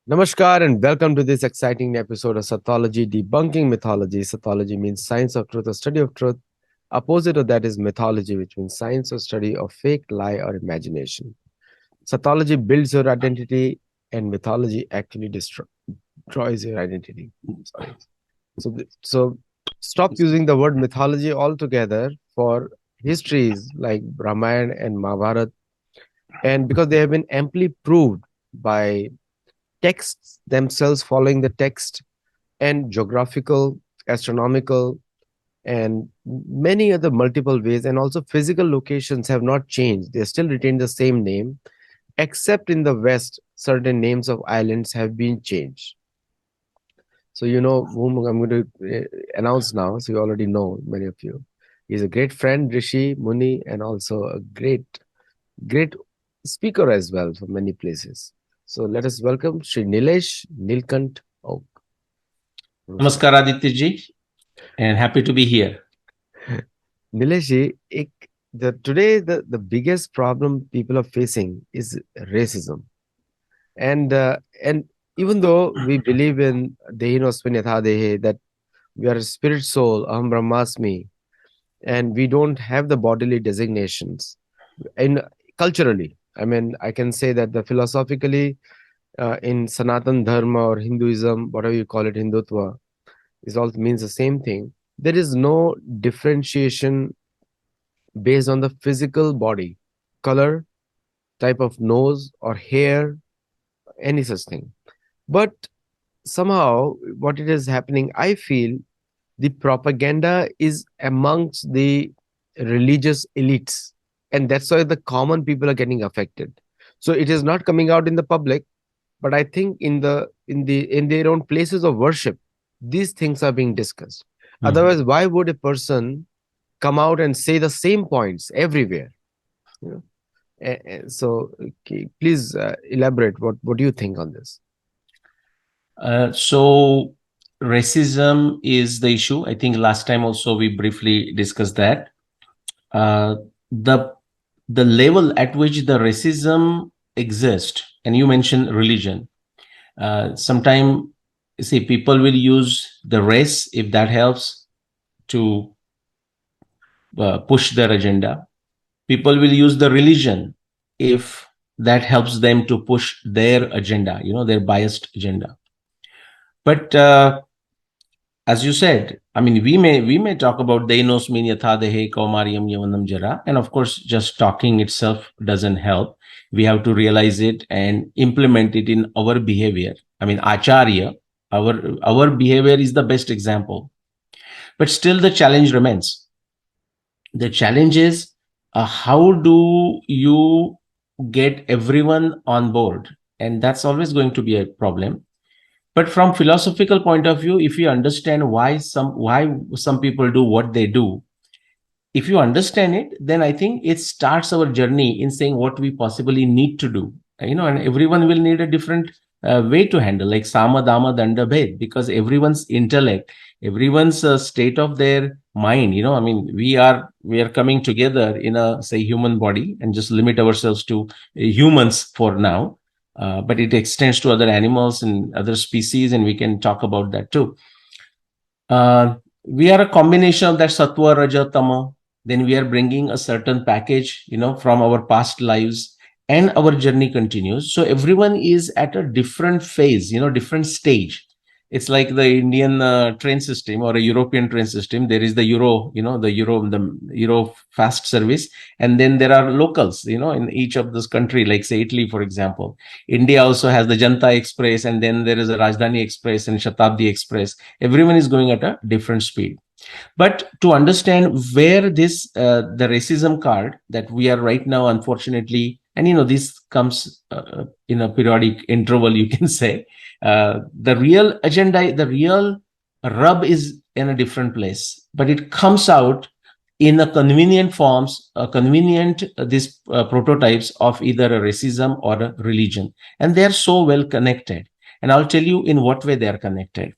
Namaskar and welcome to this exciting episode of Sattology Debunking Mythology. Sattology means science of truth or study of truth. Opposite of that is mythology, which means science or study of fake, lie, or imagination. Sattology builds your identity and mythology actually destroys your identity. Sorry. So stop using the word mythology altogether for histories like Ramayana and Mahabharat, and because they have been amply proved by texts themselves following the text and geographical, astronomical, and many other multiple ways, and also physical locations have not changed. They still retain the same name, except in the West, certain names of islands have been changed. So, you know whom I'm going to announce now. So, you already know, many of you. He's a great friend, Rishi Muni, and also a great speaker as well from many places. So, let us welcome Sri Nilesh Nilkant Oak. Namaskar Aditya ji, and happy to be here. Nilesh ji, today the biggest problem people are facing is racism. And even though we believe in Dehinosmin Yatha Dehe, that we are a spirit soul, Aham Brahmasmi, and we don't have the bodily designations. In culturally, I mean, I can say that the philosophically in Sanatan Dharma or Hinduism, whatever you call it, Hindutva, is all means the same thing. There is no differentiation based on the physical body, color, type of nose or hair, any such thing. But somehow, what it is happening, I feel the propaganda is amongst the religious elites, and that's why the common people are getting affected. So it is not coming out in the public, but I think in their own places of worship, these things are being discussed. Otherwise, why would a person come out and say the same points everywhere? You know? So, okay, please elaborate. What do you think on this? So racism is the issue. I think last time also we briefly discussed that. Uh, the the level at which the racism exists, and you mentioned religion. Sometime, see, people will use the race if that helps to push their agenda. People will use the religion if that helps them to push their agenda, their biased agenda. But as you said, I mean, we may talk about Deinos min yatha dehe kaumariam yavanam jara, and of course, just talking itself doesn't help. We have to realize it and implement it in our behavior. I mean, acharya, our behavior is the best example. But still, the challenge remains. The challenge is how do you get everyone on board, and that's always going to be a problem. But from philosophical point of view, if you understand why some people do what they do, if you understand it, then I think it starts our journey in saying what we possibly need to do. And everyone will need a different way to handle, like sama dama danda bhed, because everyone's intellect, everyone's state of their mind. I mean, we are coming together in a, say, human body, and just limit ourselves to humans for now. But it extends to other animals and other species, and we can talk about that too. We are a combination of that sattva, raja, tama. Then we are bringing a certain package, from our past lives, and our journey continues. So everyone is at a different phase, different stage. It's like the Indian train system or a European train system. There is the Euro fast service, and then there are locals, in each of this country, like say Italy, for example. India also has the Janta Express, and then there is a Rajdhani Express and Shatabdi Express. Everyone is going at a different speed. But to understand where this the racism card that we are right now, unfortunately, and this comes in a periodic interval, you can say, the real agenda, the real rub is in a different place, but it comes out in a convenient forms, convenient these prototypes of either a racism or a religion, and they are so well connected. And I'll tell you in what way they are connected.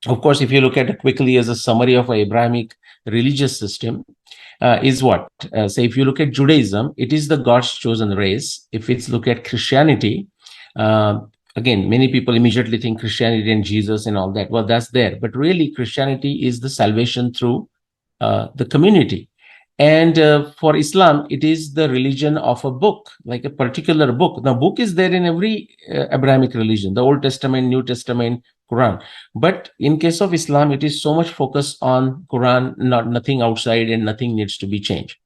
Of course, if you look at it quickly as a summary of an Abrahamic religious system, is what? Say, if you look at Judaism, it is the God's chosen race. If it's look at Christianity, uh, Again, many people immediately think Christianity and Jesus and all that. Well, that's there, but really Christianity is the salvation through the community. And for Islam, it is the religion of a book, like a particular book. Now, book is there in every Abrahamic religion, the Old Testament, New Testament, Quran. But in case of Islam, it is so much focused on Quran, not nothing outside, and nothing needs to be changed.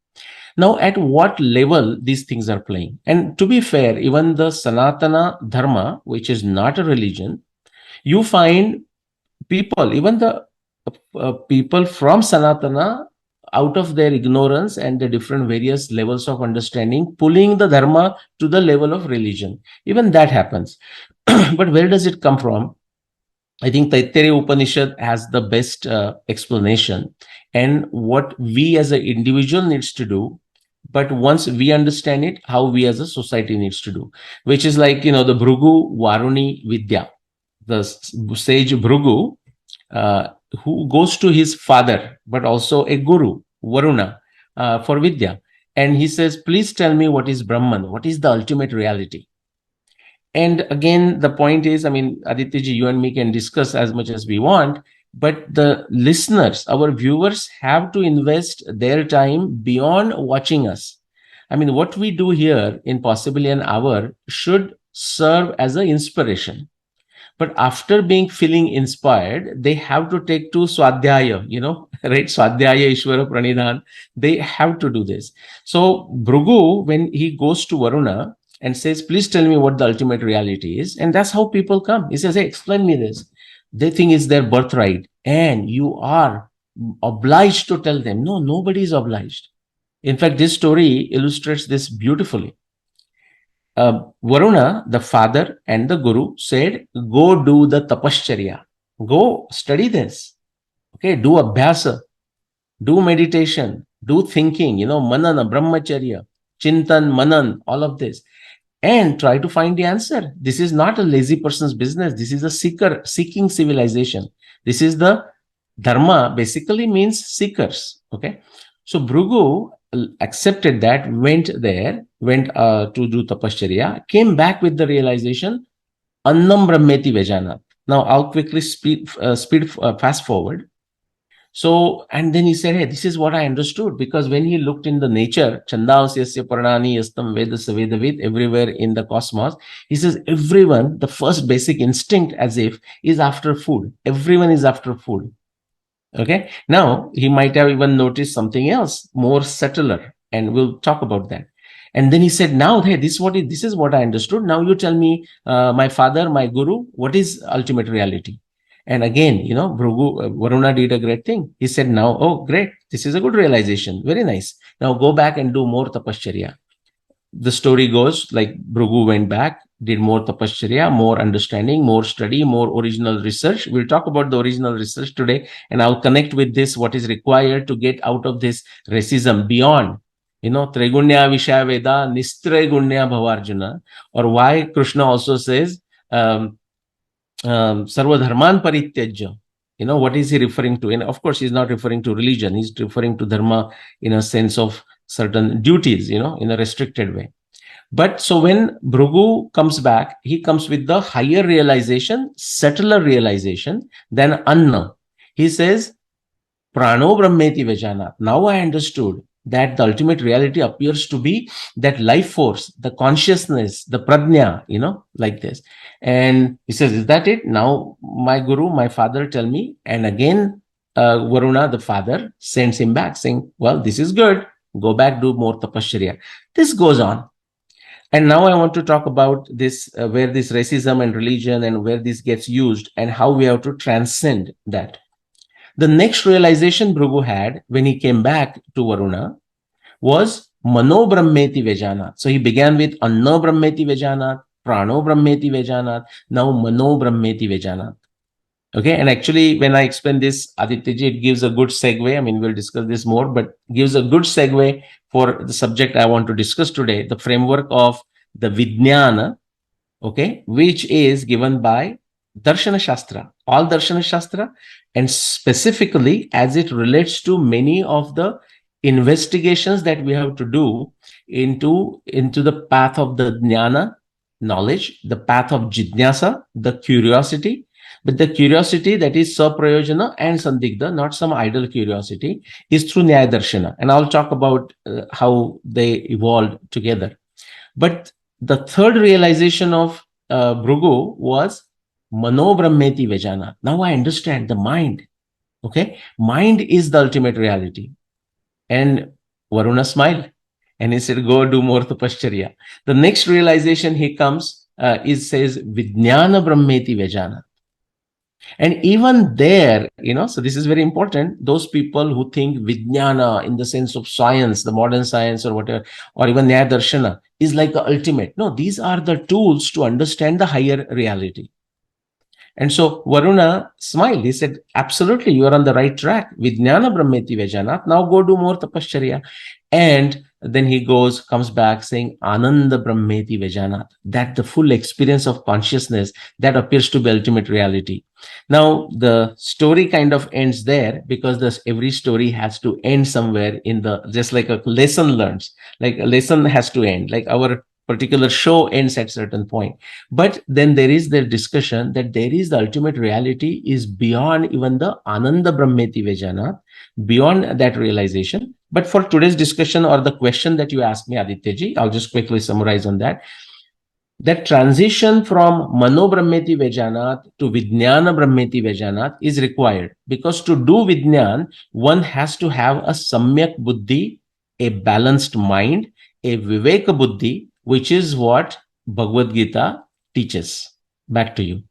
Now, at what level these things are playing? And to be fair, even the Sanatana Dharma, which is not a religion, you find people, even the people from Sanatana, out of their ignorance and the different various levels of understanding, pulling the Dharma to the level of religion. Even that happens. But where does it come from? I think Taittiriya Upanishad has the best explanation, and what we as an individual needs to do. But once we understand it, how we as a society needs to do, which is like, the Bhrugu Varuni Vidya, the sage Bhrugu, uh, who goes to his father, but also a guru, Varuna, for Vidya. And he says, please tell me what is Brahman, what is the ultimate reality. And again, the point is, I mean, Adityaji, you and me can discuss as much as we want, but the listeners, our viewers, have to invest their time beyond watching us. I mean, what we do here in possibly an hour should serve as an inspiration. But after being feeling inspired, they have to take to Swadhyaya, right? Swadhyaya Ishvara Pranidhan. They have to do this. So Bhrugu, when he goes to Varuna and says, please tell me what the ultimate reality is. And that's how people come. He says, hey, explain me this. They think it's their birthright. And you are obliged to tell them. No, nobody is obliged. In fact, this story illustrates this beautifully. Varuna, the father and the guru, said, go do the tapascharya. Go study this. Okay, do abhyasa, do meditation, do thinking, manana, brahmacharya, chintan, manan, all of this. And try to find the answer. This is not a lazy person's business. This is a seeking civilization. This is the dharma, basically means seekers. Okay. So Bhrugu accepted that, went to do tapascharya, came back with the realization, annam brahmeti vejanat. Now I'll quickly fast forward. So, and then he said, hey, this is what I understood, because when he looked in the nature, Chandasyasya Paranani Yastam Vedasya Vedavid, everywhere in the cosmos, he says, everyone, the first basic instinct as if is after food. Everyone is after food. Okay. Now, he might have even noticed something else more subtler, and we'll talk about that. And then he said, now, hey, this is what I understood. Now you tell me, my father, my guru, what is ultimate reality? And again, Varuna did a great thing. He said, now, oh, great. This is a good realization. Very nice. Now go back and do more tapascharya. The story goes like Bhrugu went back, did more tapascharya, more understanding, more study, more original research. We'll talk about the original research today, and I'll connect with this, what is required to get out of this racism beyond, Trigunya Vishaya Veda, Nistregunya Bhavarjuna, or why Krishna also says, Sarva Dharman Parityajya. What is he referring to? And of course, he's not referring to religion. He's referring to dharma in a sense of certain duties, in a restricted way. But so when Bhrugu comes back, he comes with the higher realization, subtler realization than Anna. He says, Prano Brahmeti Vejanat. Now I understood that the ultimate reality appears to be that life force, the consciousness, the prajna, like this. And he says, is that it? Now my guru, my father, tell me. And again, Varuna, the father, sends him back saying, well, this is good. Go back, do more tapascharya. This goes on. And now I want to talk about this, where this racism and religion and where this gets used and how we have to transcend that. The next realization Bhrugu had when he came back to Varuna was Mano Brahmeti Vejanat. So he began with Anna Brahmeti Vejanat, Prano Brahmeti Vejanat, now Mano Brahmeti Vejanat. Okay, and actually, when I explain this, Adityaji, it gives a good segue. I mean, we'll discuss this more, but gives a good segue for the subject I want to discuss today, the framework of the Vijnana, okay, which is given by Darshana Shastra, all Darshana Shastra, and specifically as it relates to many of the investigations that we have to do into the path of the Jnana knowledge, the path of jidnyasa, the curiosity, but the curiosity that is saprayojana and sandigdha, not some idle curiosity, is through Nyayadarshan. And I'll talk about how they evolved together. But the third realization of Bhrigu was Mano Brahmeti Vejana. Now I understand the mind. Okay, mind is the ultimate reality. And Varuna smiled and he said, "Go do more tapashcharya." The next realization he comes is says Vijnana Brahmeti Vejana. And even there, so this is very important. Those people who think Vijnana in the sense of science, the modern science or whatever, or even Nyaya Darshana is like the ultimate. No, these are the tools to understand the higher reality. And so Varuna smiled. He said, "Absolutely, you are on the right track. Vijnana Brahmeti Vejanat. Now go do more tapashcharya." And then he comes back saying, Ananda Brahmeti Vejanat. That the full experience of consciousness that appears to be ultimate reality. Now, the story kind of ends there because every story has to end somewhere just like a lesson learned, like a lesson has to end, like our particular show ends at certain point. But then there is the discussion that there is the ultimate reality is beyond even the Ananda Brahmeti Vejana, beyond that realization. But for today's discussion or the question that you asked me, Adityaji, I'll just quickly summarize on that. That transition from Mano Brahmeti Vejanat to Vijnana Brahmeti Vejanat is required because to do Vijnan, one has to have a Samyak Buddhi, a balanced mind, a Viveka Buddhi, which is what Bhagavad Gita teaches. Back to you.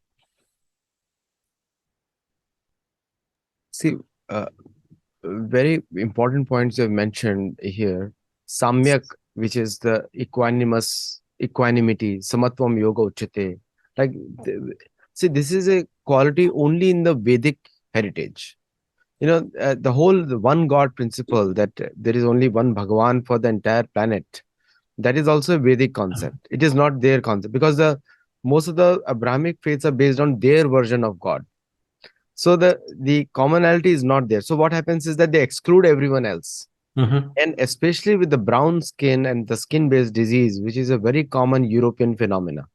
See, very important points you have mentioned here. Samyak, which is the equanimity, samatvam yoga uchate. Like, see, this is a quality only in the Vedic heritage. The one God principle that there is only one Bhagavan for the entire planet. That is also a Vedic concept. It is not their concept because most of the Abrahamic faiths are based on their version of God. So the commonality is not there. So what happens is that they exclude everyone else. And especially with the brown skin and the skin-based disease, which is a very common European phenomena.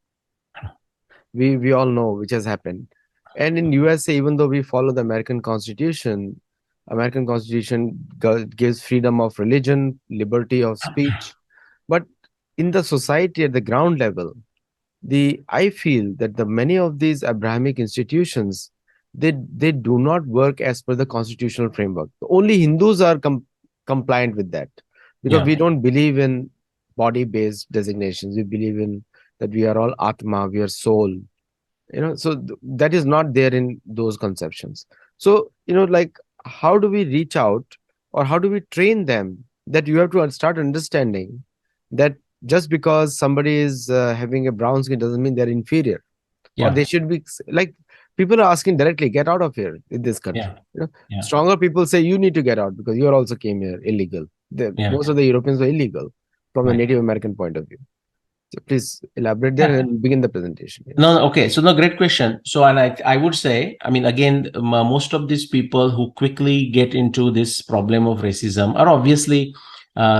We all know which has happened. And in USA, even though we follow the American Constitution gives freedom of religion, liberty of speech. But in the society at the ground level, I feel that the many of these Abrahamic institutions, they do not work as per the constitutional framework. Only Hindus are compliant with that because we don't believe in body-based designations. We believe in that we are all Atma, we are soul. So that is not there in those conceptions. So like, how do we reach out or how do we train them that you have to start understanding that just because somebody is having a brown skin doesn't mean they're inferior, or they should be like, people are asking directly, get out of here in this country. Stronger people say you need to get out because you also came here illegal. Most of the Europeans were illegal from a Native American point of view. So please elaborate there and begin the presentation. No, okay. So, no, great question. So, and I would say, I mean, again, most of these people who quickly get into this problem of racism are obviously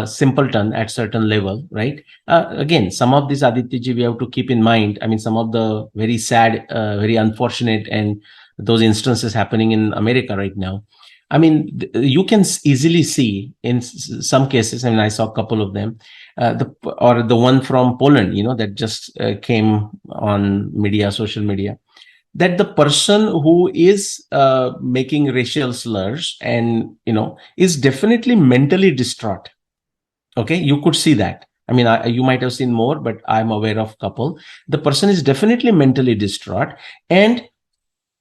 simpleton at certain level, right? Again, some of these, Adityaji, we have to keep in mind. I mean, some of the very sad, very unfortunate, and those instances happening in America right now. I mean, you can easily see in some cases. I mean, I saw a couple of them. The one from Poland, that just came on media, social media, that the person who is making racial slurs and is definitely mentally distraught. Okay, you could see that. I mean, you might have seen more, but I'm aware of a couple. The person is definitely mentally distraught, and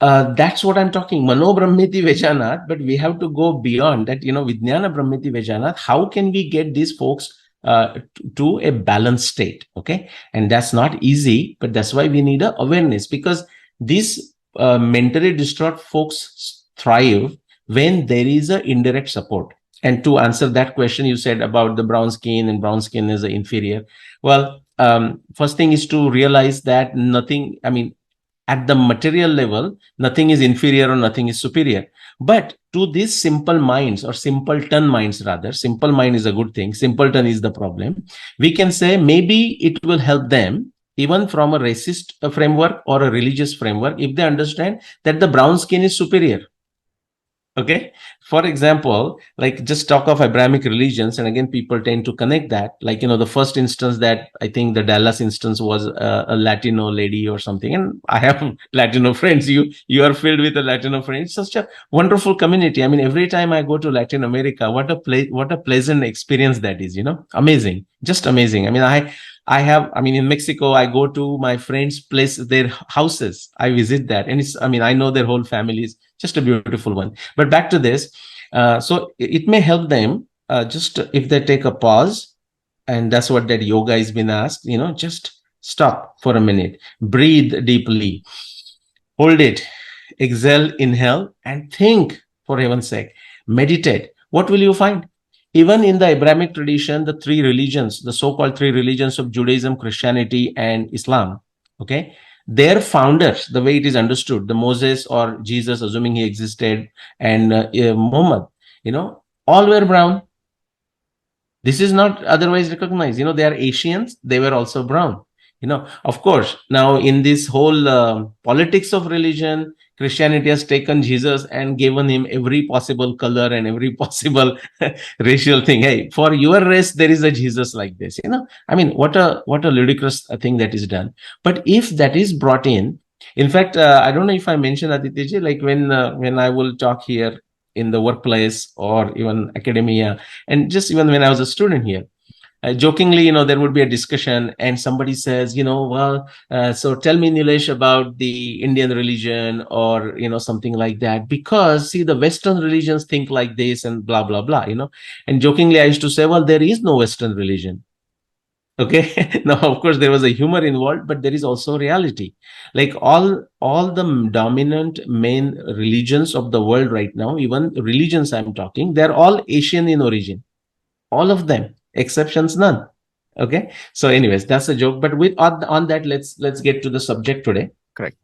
that's what I'm talking. Mano Brahmeti Vejanat, but we have to go beyond that. Vijnana Brahmeti Vejanat. How can we get these folks to a balanced state? Okay, and that's not easy, but that's why we need a awareness, because these mentally distraught folks thrive when there is a indirect support. And to answer that question you said about the brown skin and brown skin is inferior. Well, first thing is to realize that nothing, I mean, at the material level, nothing is inferior or nothing is superior. But to these simple minds, or simpleton minds rather, simple mind is a good thing, simpleton is the problem. We can say maybe it will help them even from a racist framework or a religious framework, if they understand that the brown skin is superior. Okay, for example, like just talk of Abrahamic religions, and again people tend to connect that, like, the first instance, that I think the Dallas instance was a Latino lady or something, and I have Latino friends. You are filled with a Latino friends. It's such a wonderful community. I mean, every time I go to Latin America, what a pleasant experience that is. Amazing, just amazing. I mean, I mean, in Mexico, I go to my friends' place, their houses. I visit that, and I know their whole families. Just a beautiful one. But back to this. So it may help them, just if they take a pause, and that's what that yoga has been asked. Just stop for a minute, breathe deeply, hold it, exhale, inhale, and think, for heaven's sake. Meditate. What will you find? Even in the Abrahamic tradition, the three religions, the so-called three religions of Judaism, Christianity, and Islam, okay, their founders, the way it is understood, the Moses or Jesus, assuming he existed, and Muhammad, all were brown. This is not otherwise recognized. They are Asians. They were also brown. Of course, now in this whole politics of religion, Christianity has taken Jesus and given him every possible color and every possible racial thing. Hey, for your race, there is a Jesus like this. I mean, what a ludicrous thing that is done. But if that is brought in fact, I don't know if I mentioned, Aditya, like when I will talk here in the workplace or even academia, and just even when I was a student here, jokingly, there would be a discussion, and somebody says, well, so tell me, Nilesh, about the Indian religion, or something like that, because see, the Western religions think like this, and blah blah blah. And jokingly, I used to say, well, there is no Western religion. Okay. Now, of course, there was a humor involved, but there is also reality. Like all the dominant main religions of the world right now, even religions I'm talking, they're all Asian in origin. All of them, exceptions none. Okay. So anyways, that's a joke, but with on that, let's get to the subject today. Correct.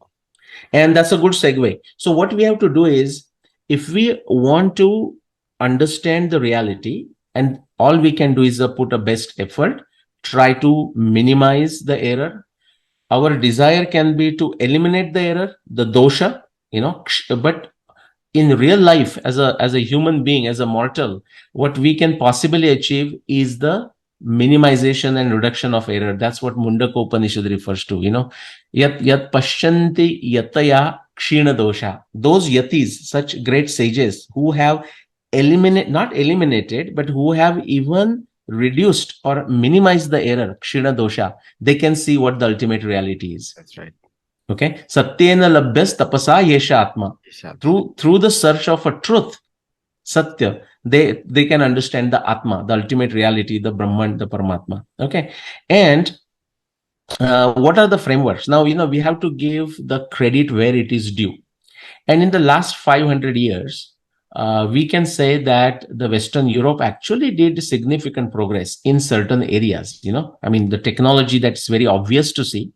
And that's a good segue. So what we have to do is, if we want to understand the reality, and all we can do is put a best effort, try to minimize the error. Our desire can be to eliminate the error, the dosha, but in real life, as a human being, as a mortal, what we can possibly achieve is the minimization and reduction of error. That's what Mundaka Upanishad refers to. Yat pashyanti yataya kshina dosha. Those yatis, such great sages who have not eliminated, but who have even reduced or minimized the error, kshina dosha, they can see what the ultimate reality is. That's right. Okay. Satyena labhyas tapasa yesha atma. Through the search of a truth, satya, they can understand the atma, the ultimate reality, the Brahman, the Paramatma. Okay. And what are the frameworks? Now, we have to give the credit where it is due. And in the last 500 years, we can say that the Western Europe actually did significant progress in certain areas. I mean, the technology, that's very obvious to see.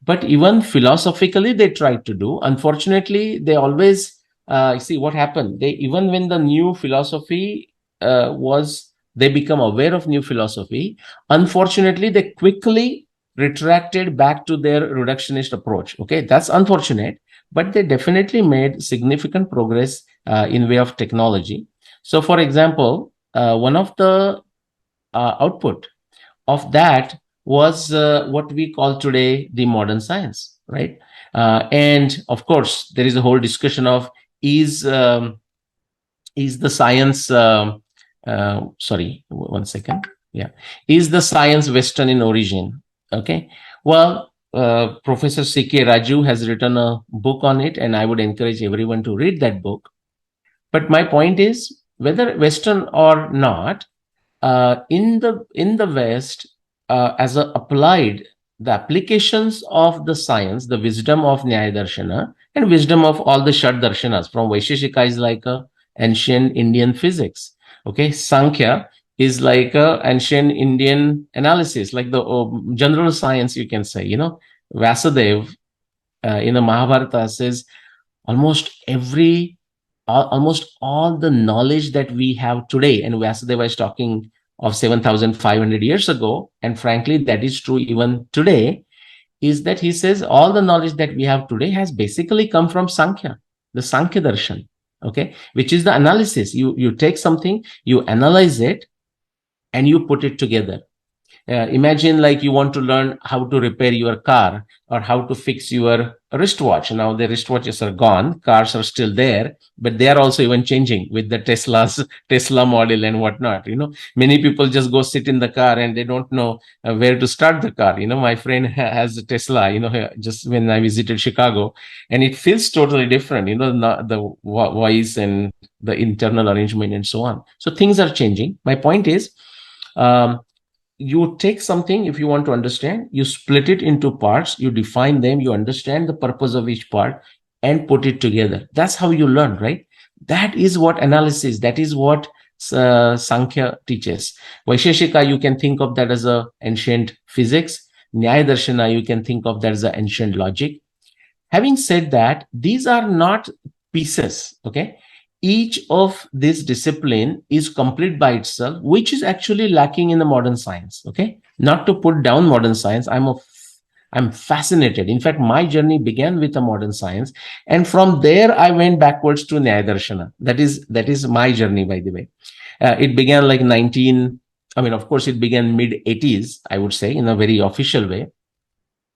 But even philosophically, they tried to do. Unfortunately, they always see what happened. Even when the new philosophy they become aware of new philosophy. Unfortunately, they quickly retracted back to their reductionist approach. Okay, that's unfortunate, but they definitely made significant progress in way of technology. So, for example, one of the output of that was what we call today the modern science, right? And of course, there is a whole discussion of is the science sorry, one second. Yeah, is the science Western in origin? Okay, well, Professor C.K. Raju has written a book on it, and I would encourage everyone to read that book. But my point is, whether Western or not, in the West, as a applied, the applications of the science, the wisdom of Nyaya and wisdom of all the Shat Darshanas, from Vaisheshika is like a ancient Indian physics. Okay, Sankhya is like a ancient Indian analysis, like the general science, you can say. Vasudev in the Mahabharata says almost all the knowledge that we have today, and Vasudeva is talking of 7,500 years ago, and frankly, that is true even today. is that he says all the knowledge that we have today has basically come from Sankhya, the Sankhya Darshan, okay, which is the analysis. You take something, you analyze it, and you put it together. Imagine like you want to learn how to repair your car or how to fix your wristwatch. Now the wristwatches are gone, cars are still there, but they are also even changing with the Tesla model and whatnot. Many people just go sit in the car and they don't know where to start the car. My friend has a Tesla. Just when I visited Chicago, and it feels totally different. The voice and the internal arrangement and so on. So things are changing. My point is. Um, you take something, if you want to understand, you split it into parts, you define them, you understand the purpose of each part, and put it together. That's how you learn, right? That is what analysis, that is what Sankhya teaches. Vaisheshika, you can think of that as a ancient physics. Nyaya you can think of that as a ancient logic. Having said that, these are not pieces, okay? Each of this discipline is complete by itself, which is actually lacking in the modern science, okay? Not to put down modern science, I'm fascinated. In fact, my journey began with a modern science, and from there I went backwards to Nyaya. That is my journey, by the way. It began like 19. I mean, of course, it began mid 80s, I would say, in a very official way.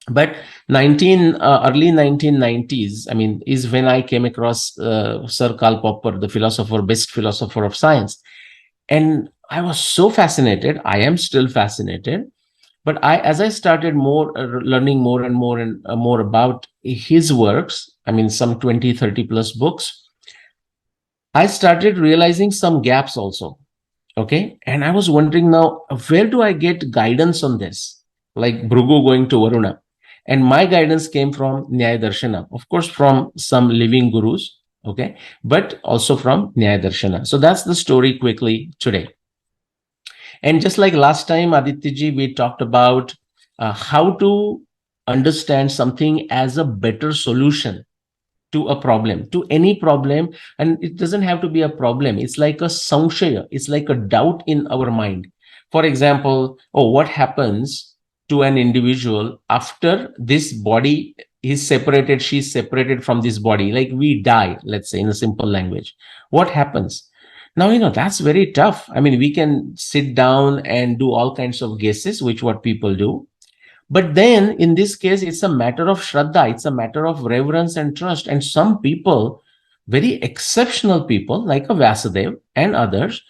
But early 1990s, I mean, is when I came across Sir Karl Popper, the philosopher, best philosopher of science. And I was so fascinated. I am still fascinated. But as I started learning more and more and more about his works, I mean, some 20, 30 plus books, I started realizing some gaps also. Okay. And I was wondering now, where do I get guidance on this? Like Bhrugu going to Varuna. And my guidance came from Nyaya of course, from some living gurus. Okay. But also from Nyaya. So that's the story quickly today. And just like last time, Aditya we talked about how to understand something as a better solution to a problem, to any problem. And it doesn't have to be a problem. It's like a samshaya. It's like a doubt in our mind. For example, what happens to an individual after this body is separated, she's separated from this body, like we die, let's say, in a simple language. What happens? Now, that's very tough. I mean, we can sit down and do all kinds of guesses, which what people do. But then in this case, it's a matter of shraddha, it's a matter of reverence and trust. And some people, very exceptional people like a Vasudev and others,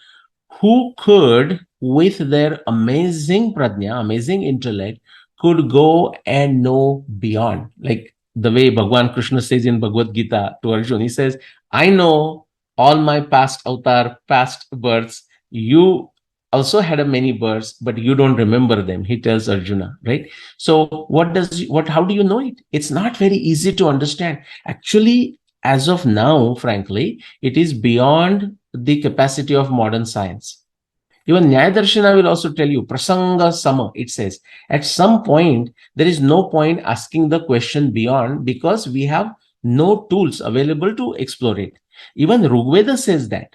who could, with their amazing prajna, amazing intellect, could go and know beyond. Like the way Bhagwan Krishna says in Bhagavad Gita to Arjuna, he says, I know all my past avatar, past births. You also had a many births, but you don't remember them, he tells Arjuna, right? So how do you know it? It's not very easy to understand. Actually, as of now, frankly, it is beyond the capacity of modern science. Even Nyaya will also tell you, Prasanga Sama, it says, at some point, there is no point asking the question beyond because we have no tools available to explore it. Even Rigveda says that,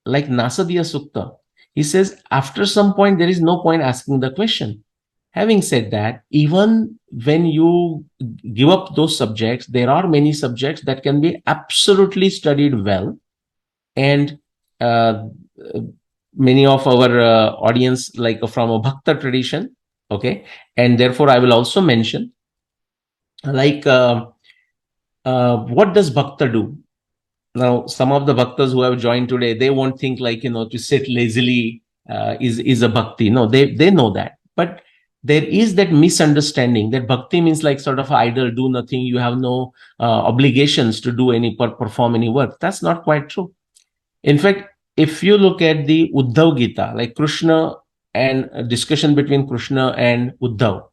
like Nasadiya Sukta. He says, after some point, there is no point asking the question. Having said that, even when you give up those subjects, there are many subjects that can be absolutely studied well. And uh, many of our audience, like from a Bhakta tradition, okay? And therefore, I will also mention, like, what does Bhakta do? Now, some of the bhaktas who have joined today, they won't think like, to sit lazily is a bhakti. No, they know that. But there is that misunderstanding that bhakti means like sort of idle, do nothing. You have no obligations to do perform any work. That's not quite true. In fact, if you look at the Uddhav Gita, like Krishna and a discussion between Krishna and Uddhav,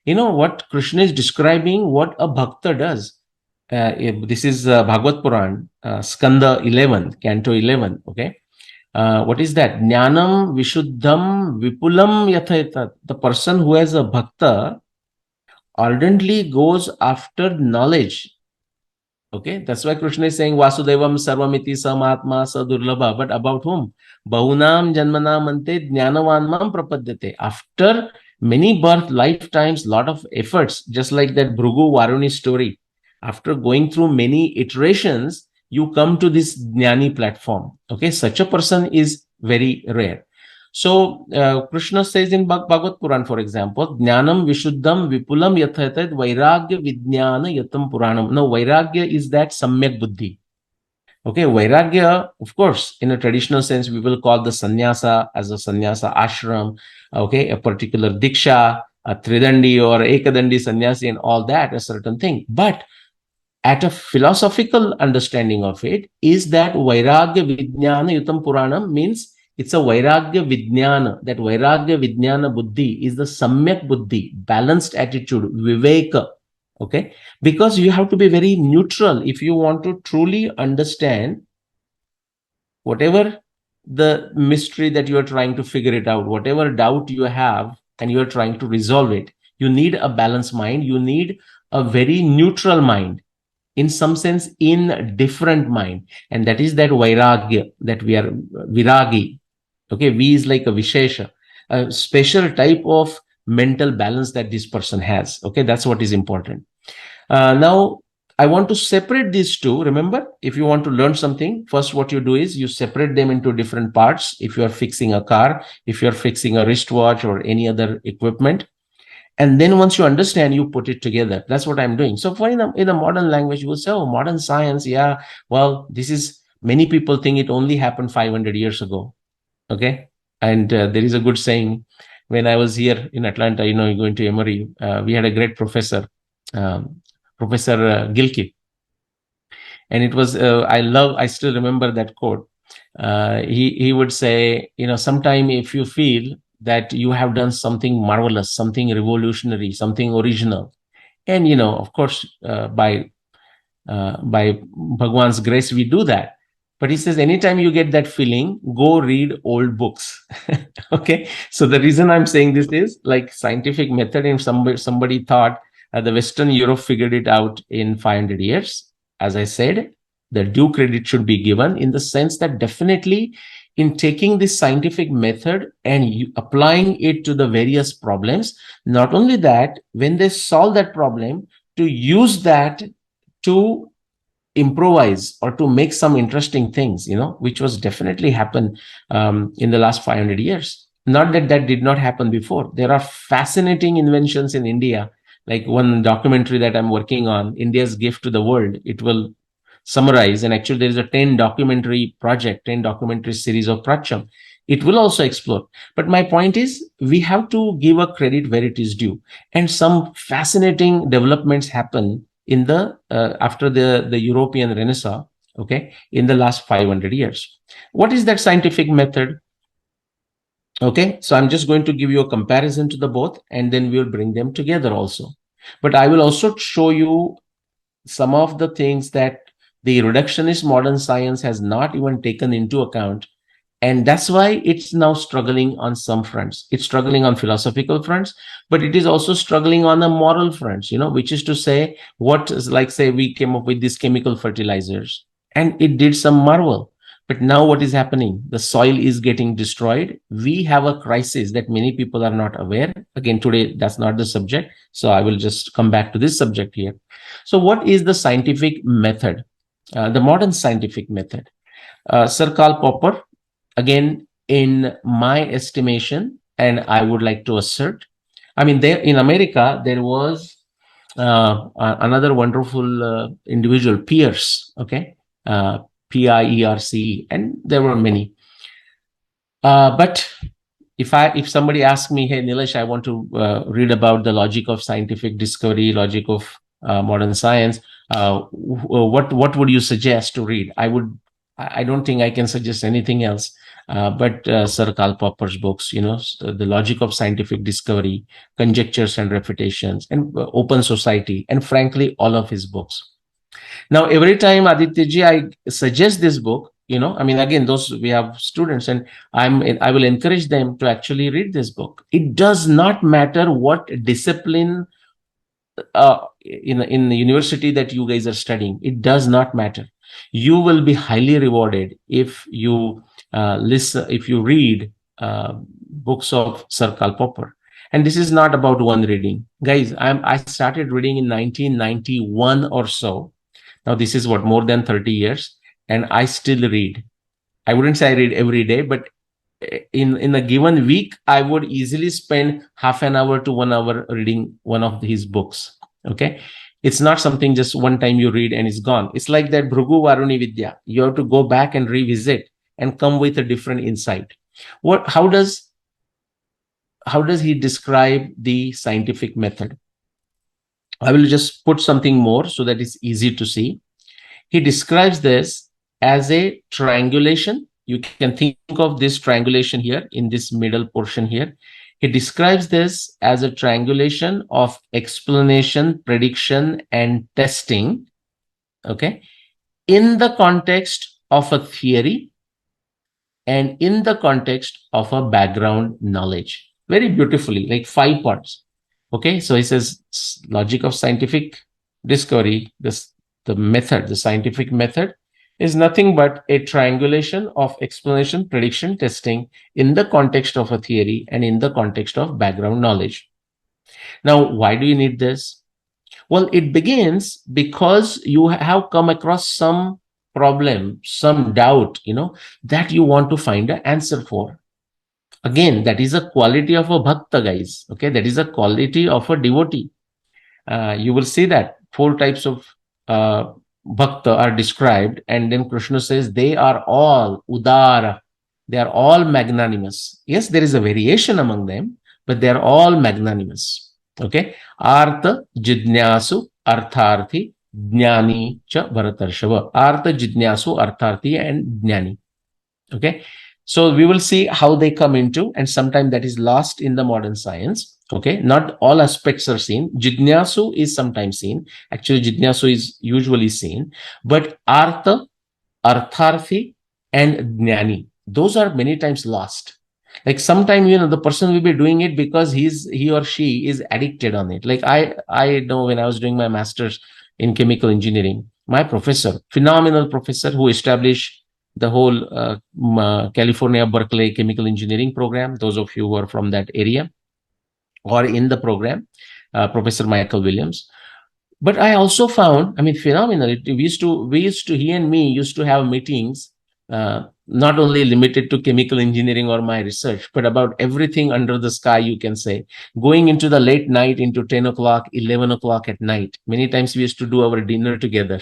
what Krishna is describing, what a bhakta does. This is Bhagavad Puran, Skanda 11, Canto 11. Okay. What is that? Jnanam Vishuddham Vipulam Yathayata. The person who has a bhakta ardently goes after knowledge. Okay, that's why Krishna is saying Vasudevam Sarvamiti Samahatma Sadurlabha. But about whom? Bahunam Janmanam Ante Jnanavanmam Prapadyate. After Many birth, lifetimes, lot of efforts, just like that Bhrugu Varuni story. After going through many iterations, you come to this Jnani platform. Okay, such a person is very rare. So Krishna says in Bhagavad Puran, for example, Jnanam Vishuddham Vipulam Yathatad Vairagya Vijnana Yatam Puranam. Now, Vairagya is that Samyak Buddhi. Okay, Vairagya, of course, in a traditional sense, we will call the sannyasa as a sannyasa ashram, okay, a particular diksha, a tridandi or ekadandi sannyasi, and all that, a certain thing. But at a philosophical understanding of it, is that Vairagya Vijnana Yutam Puranam means it's a Vairagya Vijnana. That Vairagya Vijnana Buddhi is the Samyak Buddhi, balanced attitude, Viveka. Okay, because you have to be very neutral if you want to truly understand whatever the mystery that you are trying to figure it out, whatever doubt you have and you are trying to resolve it. You need a balanced mind, you need a very neutral mind, in some sense indifferent mind, and that is that vairagya, that we are viragi. Okay, V is like a vishesha, a special type of mental balance that this person has. Okay, that's what is important. Now, I want to separate these two. Remember, if you want to learn something, first what you do is you separate them into different parts. If you are fixing a car, if you are fixing a wristwatch or any other equipment, and then once you understand, you put it together. That's what I'm doing. So for in a modern language, you will say, oh, modern science, yeah, well, this is, many people think it only happened 500 years ago. Okay, and there is a good saying. When I was here in Atlanta, going to Emory, we had a great professor, um, Professor Gilkey, and it was I still remember that quote. He would say, sometime if you feel that you have done something marvelous, something revolutionary, something original, and of course, by Bhagwan's grace, we do that. But he says, anytime you get that feeling, go read old books. Okay. So the reason I'm saying this is like scientific method, and somebody thought the Western Europe figured it out in 500 years. As I said, the due credit should be given, in the sense that definitely in taking this scientific method and applying it to the various problems, not only that, when they solve that problem, to use that to improvise or to make some interesting things, which was definitely happen in the last 500 years. Not that that did not happen before. There are fascinating inventions in India, like one documentary that I'm working on, India's Gift to the World. It will summarize, and actually there is a 10 documentary project, 10 documentary series of Pracham. It will also explore. But my point is, we have to give a credit where it is due. And some fascinating developments happen in the after the European Renaissance, okay, in the last 500 years. What is that scientific method? Okay, so I'm just going to give you a comparison to the both, and then we'll bring them together also. But I will also show you some of the things that the reductionist modern science has not even taken into account, and that's why it's now struggling on some fronts. It's struggling on philosophical fronts, but it is also struggling on the moral fronts, which is to say, what is, like, say, we came up with these chemical fertilizers and it did some marvel. But now what is happening? The soil is getting destroyed. We have a crisis that many people are not aware. Again, today, that's not the subject. So I will just come back to this subject here. So what is the scientific method? The modern scientific method. Sir Karl Popper, again, in my estimation, and I would like to assert, I mean, there in America, there was another wonderful individual, Pierce, okay, Pierce, and there were many. But if somebody asks me, hey Nilesh, I want to read about the logic of scientific discovery, logic of modern science, what would you suggest to read? I don't think I can suggest anything else but Sir Karl Popper's books, the logic of scientific discovery, conjectures and refutations, and open society, and frankly all of his books. Now, every time, Aditya I suggest this book, I mean, again, those, we have students, and I will encourage them to actually read this book. It does not matter what discipline in the university that you guys are studying. It does not matter. You will be highly rewarded if you listen, if you read books of Sir Karl Popper. And this is not about one reading. Guys, I started reading in 1991 or so. Now, this is what, more than 30 years, and I still read. I wouldn't say I read every day, but in a given week, I would easily spend half an hour to 1 hour reading one of his books. Okay. It's not something just one time you read and it's gone. It's like that Bhrugu Varuni Vidya. You have to go back and revisit and come with a different insight. What, how does he describe the scientific method? I will just put something more so that it's easy to see. He describes this as a triangulation. You can think of this triangulation here in this middle portion here. He describes this as a triangulation of explanation, prediction, and testing. Okay. In the context of a theory and in the context of a background knowledge. Very beautifully, like 5 parts. Okay, so he says logic of scientific discovery, the method, the scientific method is nothing but a triangulation of explanation, prediction, testing in the context of a theory and in the context of background knowledge. Now, why do you need this? Well, it begins because you have come across some problem, some doubt, that you want to find an answer for. Again, that is a quality of a bhakta, guys. Okay, that is a quality of a devotee. You will see that 4 types of bhakta are described, and then Krishna says they are all udara, they are all magnanimous. Yes, there is a variation among them, but they are all magnanimous. Okay, artha jidnyasu artharthi jnani cha bharatarshava. Artha jidnyasu artharthi and jnani. Okay, so we will see how they come into, and sometimes that is lost in the modern science. Okay, not all aspects are seen. Jidnyasu is sometimes seen. Actually, jidnyasu is usually seen, but artha, artharthi, and jnani, those are many times lost. Like sometimes, the person will be doing it because he or she is addicted on it. Like I know when I was doing my master's in chemical engineering, my professor, phenomenal professor who established the whole California Berkeley chemical engineering program. Those of you who are from that area or in the program, Professor Michael Williams. But I also found, phenomenal. He and me used to have meetings, not only limited to chemical engineering or my research, but about everything under the sky, you can say, going into the late night, into 10 o'clock, 11 o'clock at night. Many times we used to do our dinner together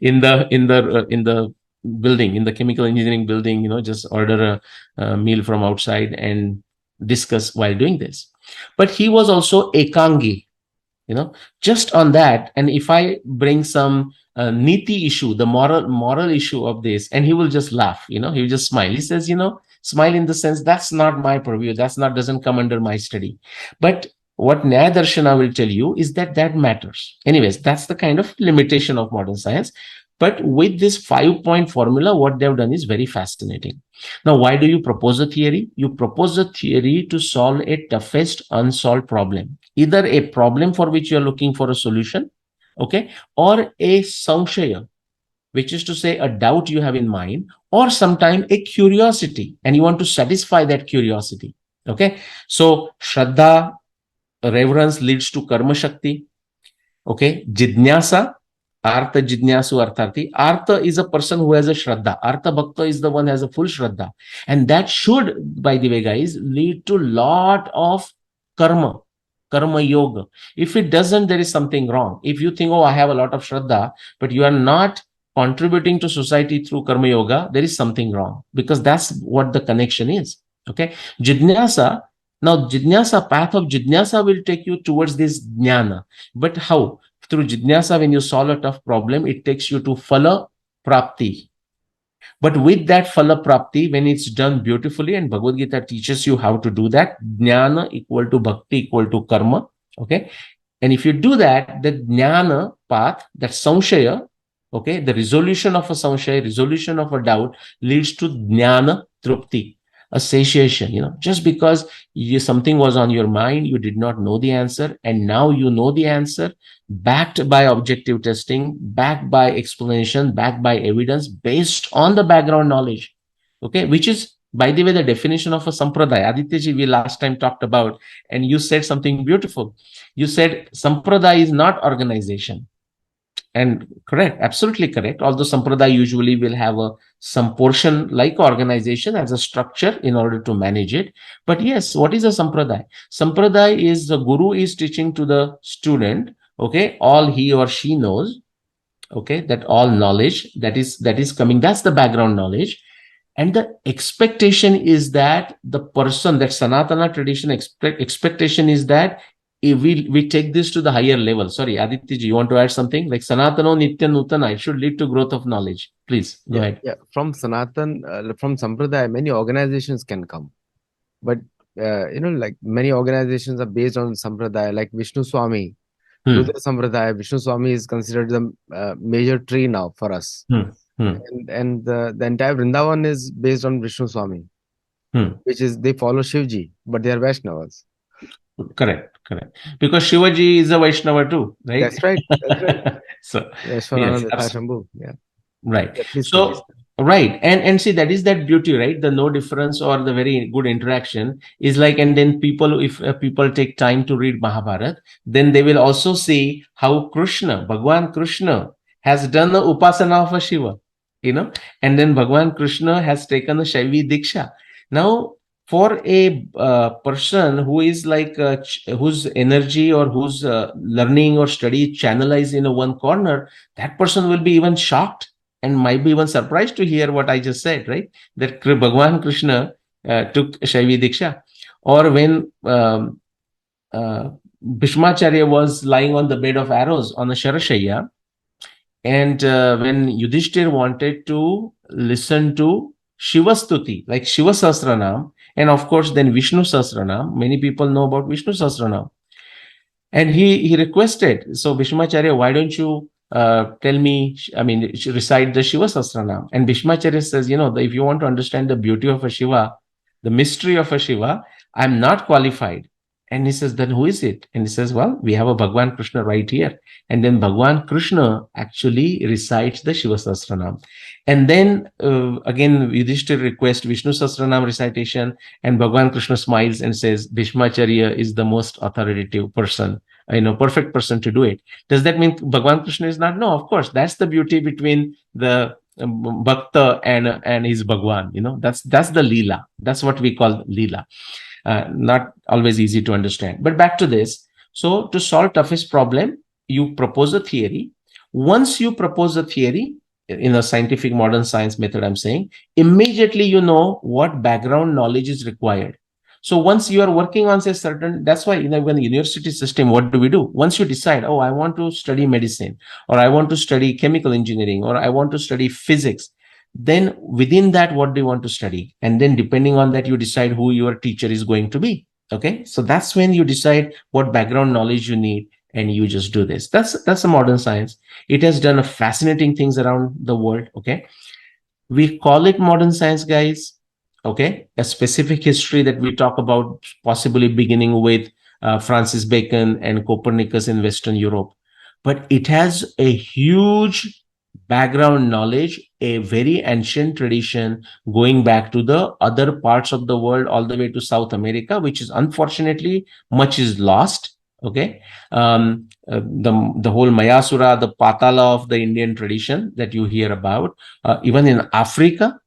in the building, in the chemical engineering building, just order a meal from outside and discuss while doing this. But he was also ekangi, just on that. And if I bring some niti issue, the moral issue of this, and he will just laugh, he will just smile. He says, smile in the sense that's not my purview, doesn't come under my study. But what Nyayadarshan will tell you is that matters. Anyways, that's the kind of limitation of modern science. But with this 5-point formula, what they've done is very fascinating. Now, why do you propose a theory? You propose a theory to solve a toughest unsolved problem, either a problem for which you're looking for a solution, okay, or a samshaya, which is to say a doubt you have in mind, or sometime a curiosity, and you want to satisfy that curiosity. Okay, so Shraddha, reverence, leads to Karma Shakti. Okay, Jidnyasa, Artha Jidnyasu Artharthi. Artha is a person who has a Shraddha. Artha Bhakta is the one who has a full Shraddha. And that should, by the way, guys, lead to lot of karma yoga. If it doesn't, there is something wrong. If you think, oh, I have a lot of Shraddha, but you are not contributing to society through karma yoga, there is something wrong, because that's what the connection is. Okay. Jidnyasa. Now, path of Jidnyasa will take you towards this jnana. But how? Through Jidnyasa, when you solve a tough problem, it takes you to Phala Prapti. But with that Phala Prapti, when it's done beautifully, and Bhagavad Gita teaches you how to do that, Jnana equal to Bhakti equal to Karma. Okay. And if you do that, the Jnana path, that Samshaya, okay, the resolution of a Samshaya, resolution of a doubt, leads to Jnana Trupti, a satiation. Just because something was on your mind, you did not know the answer, and now you know the answer, backed by objective testing, backed by explanation, backed by evidence, based on the background knowledge, okay, which is By the way, the definition of a sampradaya, Adityaji, we last time talked about, and you said something beautiful. You said sampradaya is not organization. And correct, absolutely correct. Although sampradaya usually will have some portion like organization as a structure in order to manage it. But yes, what is a sampradaya? Sampradaya is the guru is teaching to the student, okay, all he or she knows, okay, that all knowledge that is coming, that's the background knowledge. And the expectation is that the person, that Sanatana tradition expectation is that if we take this to the higher level. Sorry, Aditya ji, you want to add something? Like Sanatano Nitya Nutana, it should lead to growth of knowledge. Please go Yeah, ahead. yeah. From Sanatan, from Sampradaya, many organizations can come. But, like many organizations are based on Sampradaya, like Vishnu Swami, Hmm, Rudra Sampradaya. Vishnu Swami is considered the major tree now for us. hmm, hmm, And the entire Vrindavan is based on Vishnu Swami, hmm. which is they follow Shivji, but they are Vaishnavas. Correct, correct. Because Shivaji is a Vaishnava too, right? That's right. That's right. So yes, Vaishwanana Yatha Shambhu. Yeah. right. Yeah, please So continue. right, and see, that is that beauty, right? The no difference or the very good interaction is like, and then people, if people take time to read Mahabharat, then they will also see how Krishna, Bhagwan Krishna, has done the upasana of a Shiva, you know, and then Bhagwan Krishna has taken a Shaivi Diksha. Now, for a person who is like whose energy or whose learning or study channelized in a one corner, that person will be even shocked and might be even surprised to hear what I just said, right? That Bhagwan Krishna took Shaivi Diksha. Or when Bhishmacharya was lying on the bed of arrows on a Sharashaya, and when Yudhishthir wanted to listen to Shiva Stuti, like Shiva Sahasranam, and of course then Vishnu Sahasranam, many people know about Vishnu Sahasranam, and he requested, so Bhishmacharya, why don't you tell me, I mean, recite the Shiva Sahasranam? And Bhishmacharya says, if you want to understand the beauty of a Shiva, the mystery of a Shiva, I'm not qualified. And he says, then who is it? And he says, well, we have a Bhagwan Krishna right here. And then Bhagwan Krishna actually recites the Shiva Sahasranam. And then again, Yudhishthir requests Vishnu Sahasranam recitation, and Bhagwan Krishna smiles and says, Bhishmacharya is the most authoritative person, perfect person to do it. Does that mean Bhagwan Krishna is not? No, of course. That's the beauty between the Bhakta and his Bhagwan. That's the Leela. That's what we call Leela. Not always easy to understand. But back to this. So to solve toughest problem, you propose a theory. Once you propose a theory in a scientific modern science method, I'm saying, immediately you know what background knowledge is required. So once you are working on say certain, that's why when the university system, what do we do? Once you decide, oh, I want to study medicine, or I want to study chemical engineering, or I want to study physics, then within that, what do you want to study? And then depending on that, you decide who your teacher is going to be. Okay, so that's when you decide what background knowledge you need, and you just do this. That's a modern science. It has done a fascinating things around the world. Okay, we call it modern science, guys. Okay, a specific history that we talk about, possibly beginning with Francis Bacon and Copernicus in Western Europe, but it has a huge background knowledge, a very ancient tradition going back to the other parts of the world, all the way to South America, which is unfortunately much is lost. Okay, the whole Mayasura, the Patala of the Indian tradition that you hear about, even in Africa.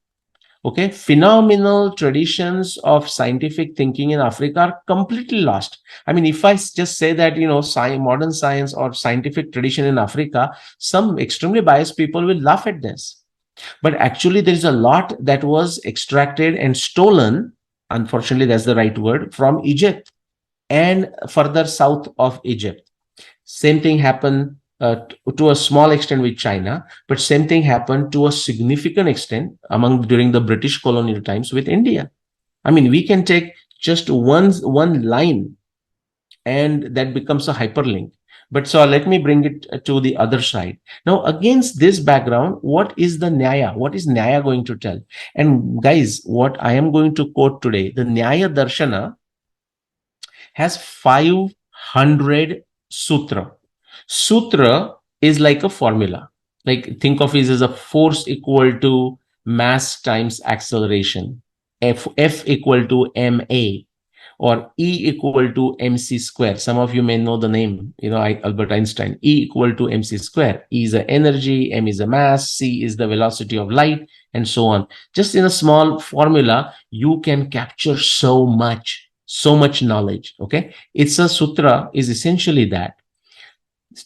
Okay, phenomenal traditions of scientific thinking in Africa are completely lost. I mean, if I just say that, modern science or scientific tradition in Africa, some extremely biased people will laugh at this. But actually, there is a lot that was extracted and stolen, unfortunately, that's the right word, from Egypt and further south of Egypt. Same thing happened to a small extent with China, but same thing happened to a significant extent during the British colonial times with India. I mean, we can take just one line, and that becomes a hyperlink. But so let me bring it to the other side. Now, against this background, what is the Nyaya? What is Nyaya going to tell? And guys, what I am going to quote today, the Nyaya Darshana has 500 sutra. Sutra is like a formula. Like think of it as a force equal to mass times acceleration. F equal to ma, or E equal to mc square. Some of you may know the name, Albert Einstein. E equal to mc square. E is the energy, m is the mass, c is the velocity of light, and so on. Just in a small formula, you can capture so much knowledge. Okay, it's a sutra is essentially that.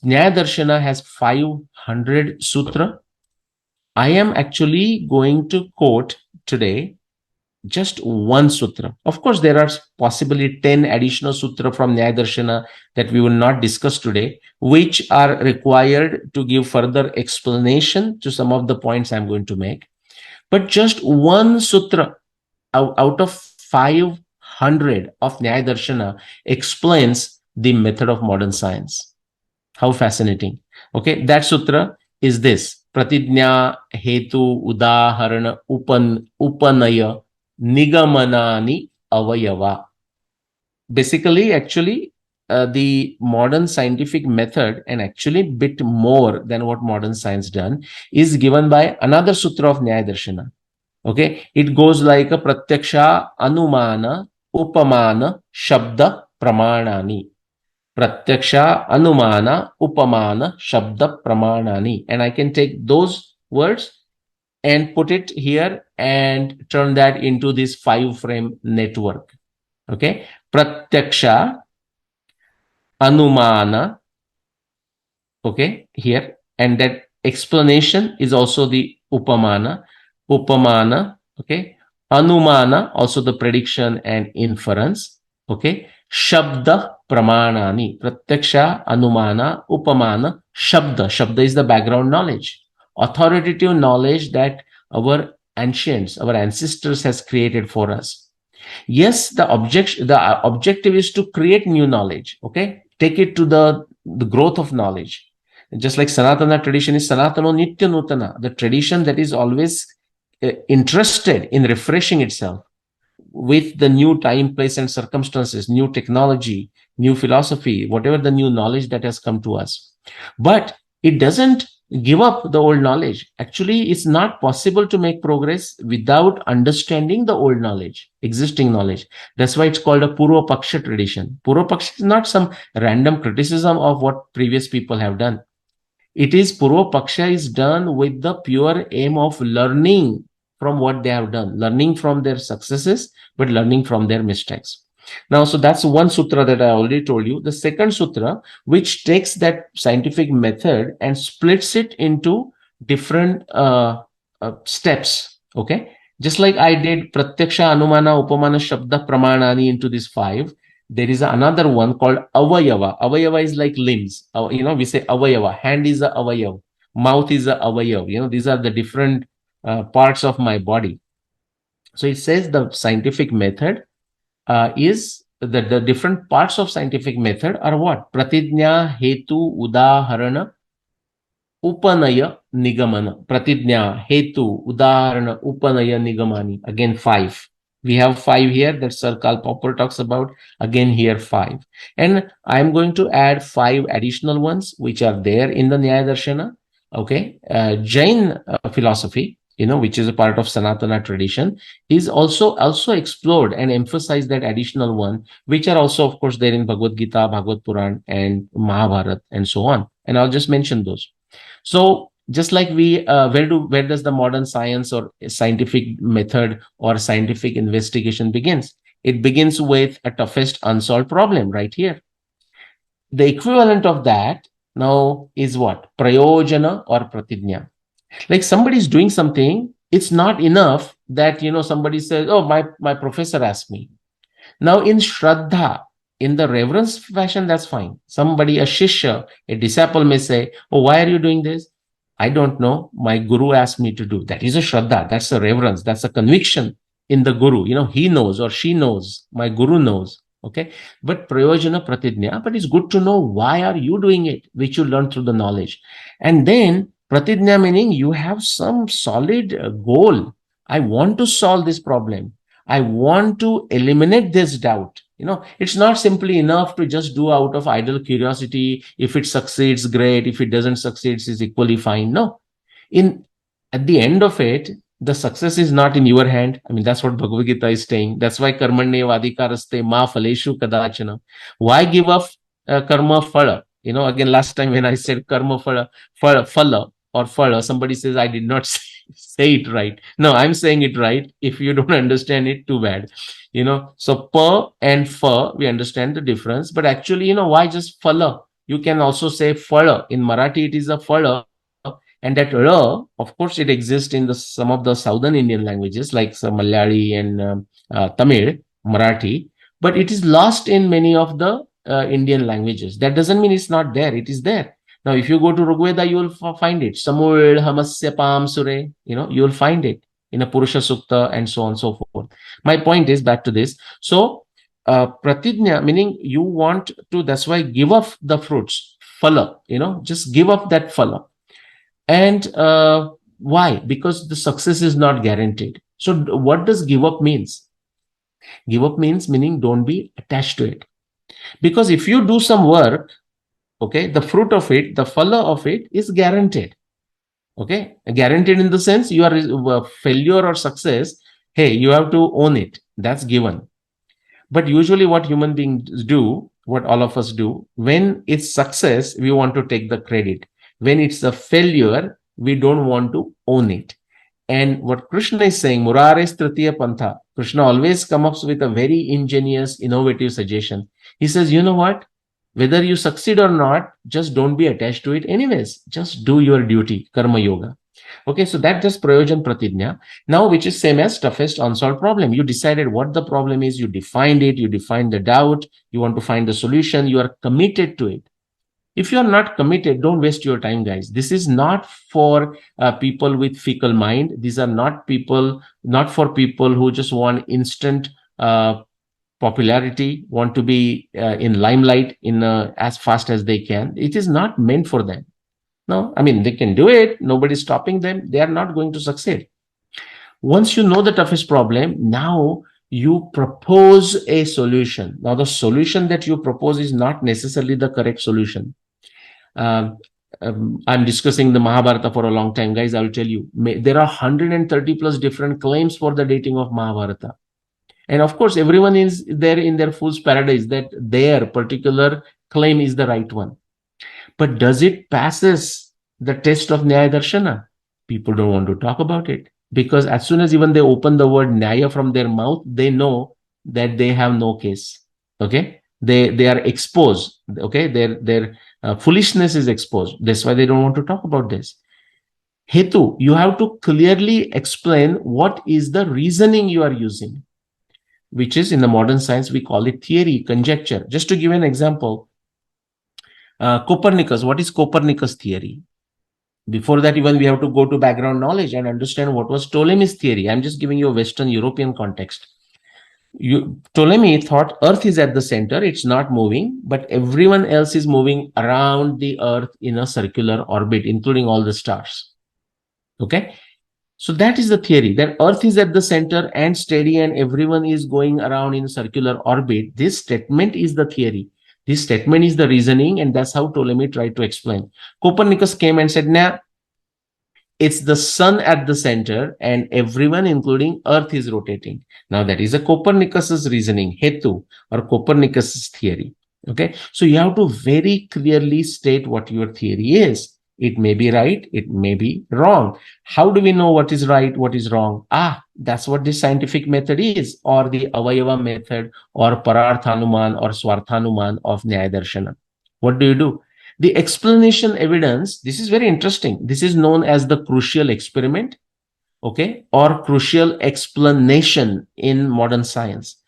Nyaya has 500 sutra. I am actually going to quote today just one sutra. Of course, there are possibly 10 additional sutra from Nyaya that we will not discuss today, which are required to give further explanation to some of the points I'm going to make. But just one sutra out of 500 of Nyaya explains the method of modern science. How fascinating. Okay, that sutra is this: Pratidnya Hetu Udaharana Upanaya Nigamanani Avayava. Basically, actually, the modern scientific method, and actually bit more than what modern science done, is given by another sutra of Nyaya. Okay, it goes like a Pratyaksha Anumana Upamana Shabda Pramanani. Pratyaksha Anumana Upamana Shabda Pramanani. And I can take those words and put it here and turn that into this 5-frame network. Okay, Pratyaksha Anumana. Okay, here, and that explanation is also the Upamana. Okay, Anumana, also the prediction and inference. Okay, Shabda Pramanani. Pratyaksha Anumana Upamana Shabda. Shabda is the background knowledge, authoritative knowledge that our ancients, our ancestors has created for us. Yes, the objective is to create new knowledge. Okay, take it to the growth of knowledge. Just like Sanatana tradition is Sanatano Nitya Nutana, the tradition that is always interested in refreshing itself with the new time, place, and circumstances, new technology, new philosophy, whatever the new knowledge that has come to us. But it doesn't give up the old knowledge. Actually, it's not possible to make progress without understanding the old knowledge, existing knowledge. That's why it's called a Purva Paksha tradition. Purva Paksha is not some random criticism of what previous people have done. It is Purva Paksha is done with the pure aim of learning from what they have done, learning from their successes, but learning from their mistakes. Now, so that's one sutra that I already told you. The second sutra, which takes that scientific method and splits it into different steps. Okay, just like I did Pratyaksha, Anumana, Upamana, Shabda, Pramanani into these 5. There is another one called Avayava. Avayava is like limbs. We say Avayava. Hand is a Avayav. Mouth is a Avayav. These are the different parts of my body. So it says the scientific method is the different parts of scientific method are what? Pratidnya, Hetu, Udaharana, Upanaya, Nigamana. Pratidnya, Hetu, Udaharana, Upanaya, Nigamani. Again, 5. We have 5 here that Sir Karl Popper talks about. Again, here 5. And I'm going to add 5 additional ones which are there in the Nyaya. Okay. Jain philosophy, which is a part of Sanatana tradition, is also explored and emphasized that additional one, which are also, of course, there in Bhagavad Gita, Bhagavad Puran, and Mahabharat, and so on. And I'll just mention those. So just like where does the modern science or scientific method or scientific investigation begins? It begins with a toughest unsolved problem right here. The equivalent of that now is what? Prayojana or Pratidnya. Like somebody is doing something, it's not enough that, somebody says, oh, my professor asked me. Now in Shraddha, in the reverence fashion, that's fine. Somebody, a Shishya, a disciple may say, oh, why are you doing this? I don't know. My guru asked me to do. That is a Shraddha. That's a reverence. That's a conviction in the guru. He knows or she knows. My guru knows. Okay. But Prayojana Pratidnya, but it's good to know why are you doing it, which you learn through the knowledge. And then Pratidnya meaning you have some solid goal. I want to solve this problem. I want to eliminate this doubt. It's not simply enough to just do out of idle curiosity. If it succeeds, great. If it doesn't succeed, it's equally fine. No. At the end of it, The success is not in your hand. I mean, that's what Bhagavad Gita is saying. That's why karmanye vadikaraste ma phaleshu kadachana. Why give up karma phala? Again, last time when I said karma phala or phala, somebody says I did not say it right. No, I'm saying it right. If you don't understand it, too bad. So pa and fa, we understand the difference. But actually, why just phala? You can also say phala. In Marathi, it is a phala, and that ra, of course, it exists in some of the southern Indian languages like some Malayali and Tamil, Marathi, but it is lost in many of the Indian languages. That doesn't mean it's not there. It is there. Now, if you go to Rigveda, you will find it. Samul Hamasya Pam Sure, you will find it in a Purusha Sukta and so on and so forth. My point is back to this. So, Pratijna, meaning you want to, that's why give up the fruits, phala, just give up that phala. And why? Because the success is not guaranteed. So what does give up means? Give up means meaning don't be attached to it. Because if you do some work, okay, the fruit of it, the phala of it is guaranteed. Okay, guaranteed in the sense you are failure or success. Hey, you have to own it. That's given. But usually, what human beings do, what all of us do, when it's success, we want to take the credit. When it's a failure, we don't want to own it. And what Krishna is saying, Murares Tritiya Pantha, Krishna always comes up with a very ingenious, innovative suggestion. He says, you know what? Whether you succeed or not, just don't be attached to it anyways. Just do your duty, karma yoga. Okay, so that just Prayojan Pratijna. Now, which is same as toughest unsolved problem. You decided what the problem is, you defined it, you defined the doubt, you want to find the solution, you are committed to it. If you are not committed, don't waste your time, guys. This is not for people with fickle mind. These are not for people who just want instant popularity, want to be in limelight in as fast as they can. It is not meant for them. No, I mean, they can do it. Nobody's stopping them. They are not going to succeed. Once you know the toughest problem, now you propose a solution. Now, the solution that you propose is not necessarily the correct solution. I'm discussing the Mahabharata for a long time, guys. I will tell you, there are 130 plus different claims for the dating of Mahabharata. And of course, everyone is there in their fool's paradise that their particular claim is the right one. But does it passes the test of Nyaya People don't want to talk about it because as soon as even they open the word Nyaya from their mouth, they know that they have no case. Okay, they are exposed. Okay, their foolishness is exposed. That's why they don't want to talk about this. Hetu, you have to clearly explain what is the reasoning you are using, which is in the modern science we call it theory, conjecture. Just to give an example, Copernicus. What is Copernicus theory? Before that, even we have to go to background knowledge and understand what was Ptolemy's theory. I'm just giving you a Western European context. Ptolemy thought Earth is at the center, it's not moving, but everyone else is moving around the Earth in a circular orbit, including all the stars. Okay, so that is the theory that Earth is at the center and steady, and everyone is going around in a circular orbit. This statement is the theory. This statement is the reasoning, and that's how Ptolemy tried to explain. Copernicus came and said, nah, it's the sun at the center and everyone, including Earth, is rotating. Now, that is a Copernicus's reasoning, Hetu, or Copernicus's theory. Okay, so you have to very clearly state what your theory is. It may be right, it may be wrong. How do we know what is right, what is wrong? That's what the scientific method is, or the Avayava method, or Pararthanuman, or Swarthanuman of Nyayadarshan. What do? The explanation evidence, this is very interesting. This is known as the crucial experiment, okay, or crucial explanation in modern science.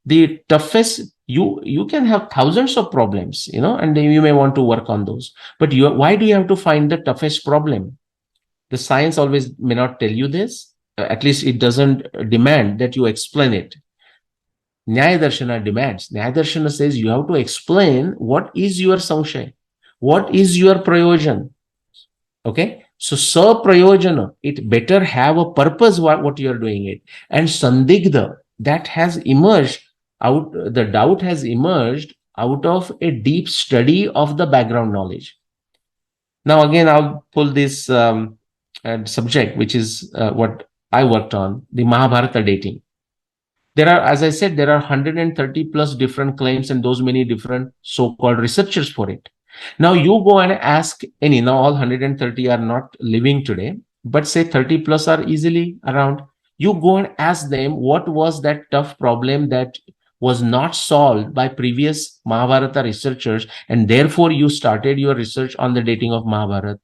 The toughest, you can have thousands of problems, and you may want to work on those. But why do you have to find the toughest problem? The science always may not tell you this. At least it doesn't demand that you explain it. Nyaya demands. Nyaya says you have to explain what is your samshay, what is your prayojan. Okay, so prayojan, it better have a purpose what you are doing it. And sandigdha, that has emerged out, the doubt has emerged out of a deep study of the background knowledge. Now again, I'll pull this subject, which is what I worked on, the Mahabharata dating. There are, as I said, there are 130 plus different claims and those many different so-called researchers for it. Now you go and ask any, now all 130 are not living today, but say 30 plus are easily around. You go and ask them what was that tough problem that was not solved by previous Mahabharata researchers, and therefore you started your research on the dating of Mahabharata.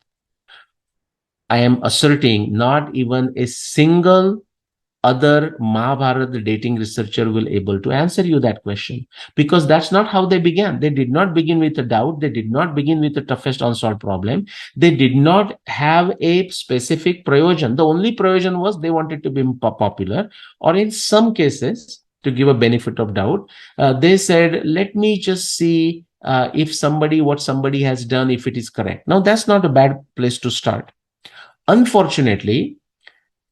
I am asserting not even a single other Mahabharata dating researcher will able to answer you that question, because that's not how they began. They did not begin with a doubt. They did not begin with the toughest unsolved problem. They did not have a specific prayojan. The only prayojan was they wanted to be popular, or in some cases, to give a benefit of doubt, they said, let me just see if somebody, what somebody has done, if it is correct. Now, that's not a bad place to start. Unfortunately,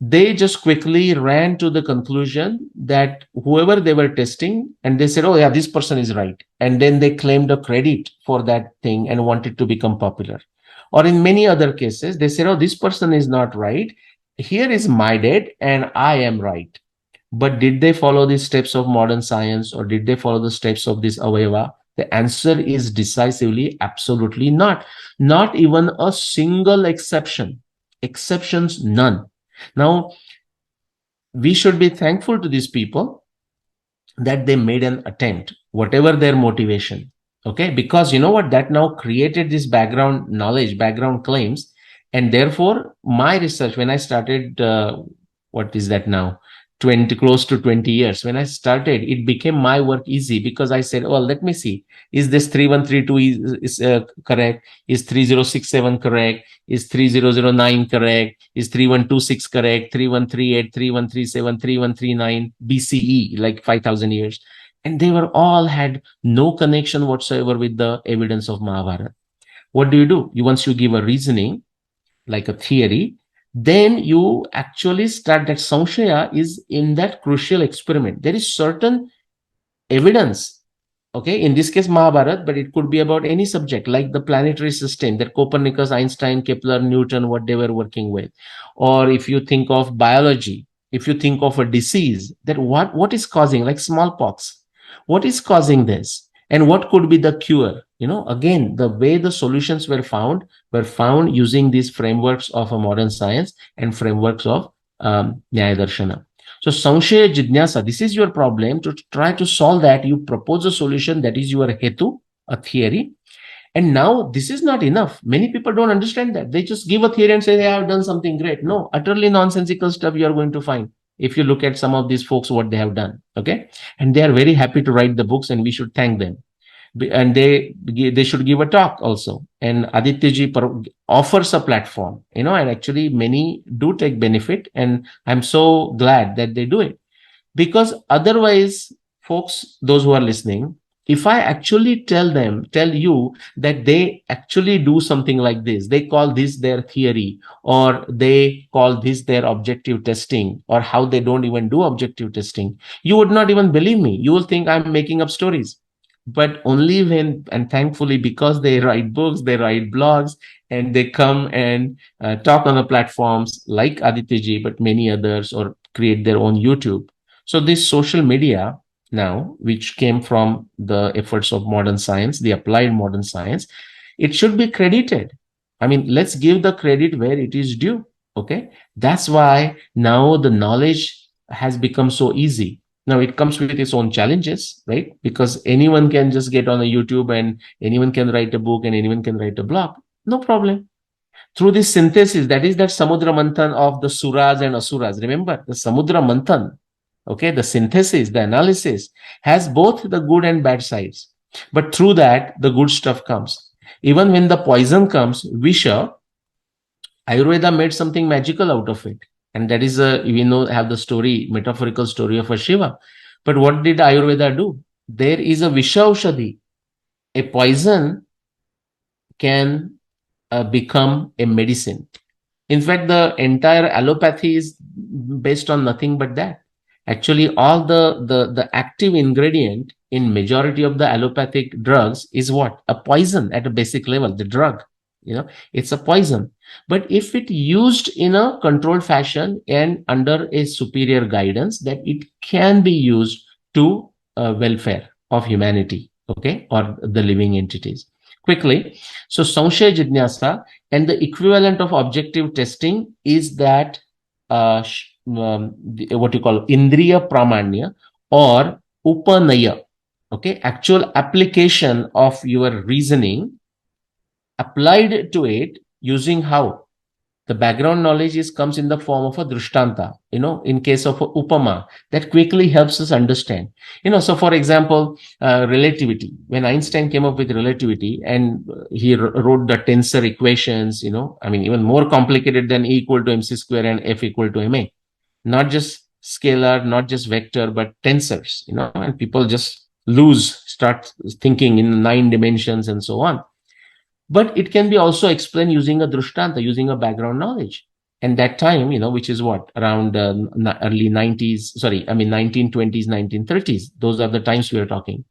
they just quickly ran to the conclusion that whoever they were testing, and they said, oh yeah, this person is right, and then they claimed a credit for that thing and wanted to become popular. Or in many other cases, they said, oh, this person is not right, here is my date and I am right. But did they follow the steps of modern science, or did they follow the steps of this avayava? The answer is decisively absolutely not. Not even a single exception. Exceptions, none. Now, we should be thankful to these people that they made an attempt, whatever their motivation. Okay, because you know what, that now created this background knowledge, background claims, and therefore my research, when I started, what is that now, 20, close to 20 years, when I started, it became my work easy, because I said, well, let me see, is this 3132 is correct, is 3067 correct, is 3009 correct, is 3126 correct, 3138, 3137, 3139 BCE, like 5000 years. And they were all had no connection whatsoever with the evidence of Mahabharata. What do? Once you give a reasoning, like a theory, then you actually start that Samshaya is in that crucial experiment. There is certain evidence, okay, in this case Mahabharat, but it could be about any subject like the planetary system that Copernicus, Einstein, Kepler, Newton, what they were working with. Or if you think of biology, if you think of a disease, that what is causing, like smallpox, what is causing this and what could be the cure. Again, the way the solutions were found using these frameworks of a modern science and frameworks of Nyaya. So Sanshaya Jidnyasa, this is your problem. To try to solve that, you propose a solution, that is your hetu, a theory. And now this is not enough. Many people don't understand that. They just give a theory and say, hey, I have done something great. No, utterly nonsensical stuff you are going to find if you look at some of these folks, what they have done. Okay. And they are very happy to write the books, and we should thank them. And they should give a talk also. And Aditya offers a platform, and actually many do take benefit. And I'm so glad that they do it, because otherwise, folks, those who are listening, if I actually tell you that they actually do something like this, they call this their theory, or they call this their objective testing, or how they don't even do objective testing, you would not even believe me. You will think I'm making up stories. But only when, and thankfully, because they write books, they write blogs, and they come and talk on the platforms like Aditya, but many others, or create their own YouTube. So this social media now, which came from the efforts of modern science, the applied modern science, it should be credited. I mean, let's give the credit where it is due. Okay. That's why now the knowledge has become so easy. Now it comes with its own challenges, right? Because anyone can just get on a YouTube, and anyone can write a book, and anyone can write a blog. No problem. Through this synthesis, that is that Samudra Manthan of the Suras and Asuras. Remember, the Samudra Manthan, okay, the synthesis, the analysis has both the good and bad sides. But through that, the good stuff comes. Even when the poison comes, Visha, Ayurveda made something magical out of it. And that is have the story, metaphorical story of a Shiva. But what did Ayurveda do? There is a Vishaushadhi. A poison can become a medicine. In fact, the entire allopathy is based on nothing but that. Actually, all the active ingredient in majority of the allopathic drugs is what? A poison at a basic level, the drug. it's a poison. But if it used in a controlled fashion and under a superior guidance, that it can be used to welfare of humanity, okay, or the living entities. Quickly, so Sanshaya Jidnyasa and the equivalent of objective testing is that what you call Indriya Pramanya or Upanaya, okay, actual application of your reasoning applied to it using how the background knowledge is comes in the form of a drishtanta, in case of a upama, that quickly helps us understand. So for example, relativity, when Einstein came up with relativity and he wrote the tensor equations, I mean, even more complicated than E equal to mc square and F equal to ma, not just scalar, not just vector, but tensors, and people just start thinking in 9 dimensions and so on. But it can be also explained using a drishtanta, using a background knowledge. And that time, which is what, around early 90s, sorry, I mean 1920s, 1930s, those are the times we are talking.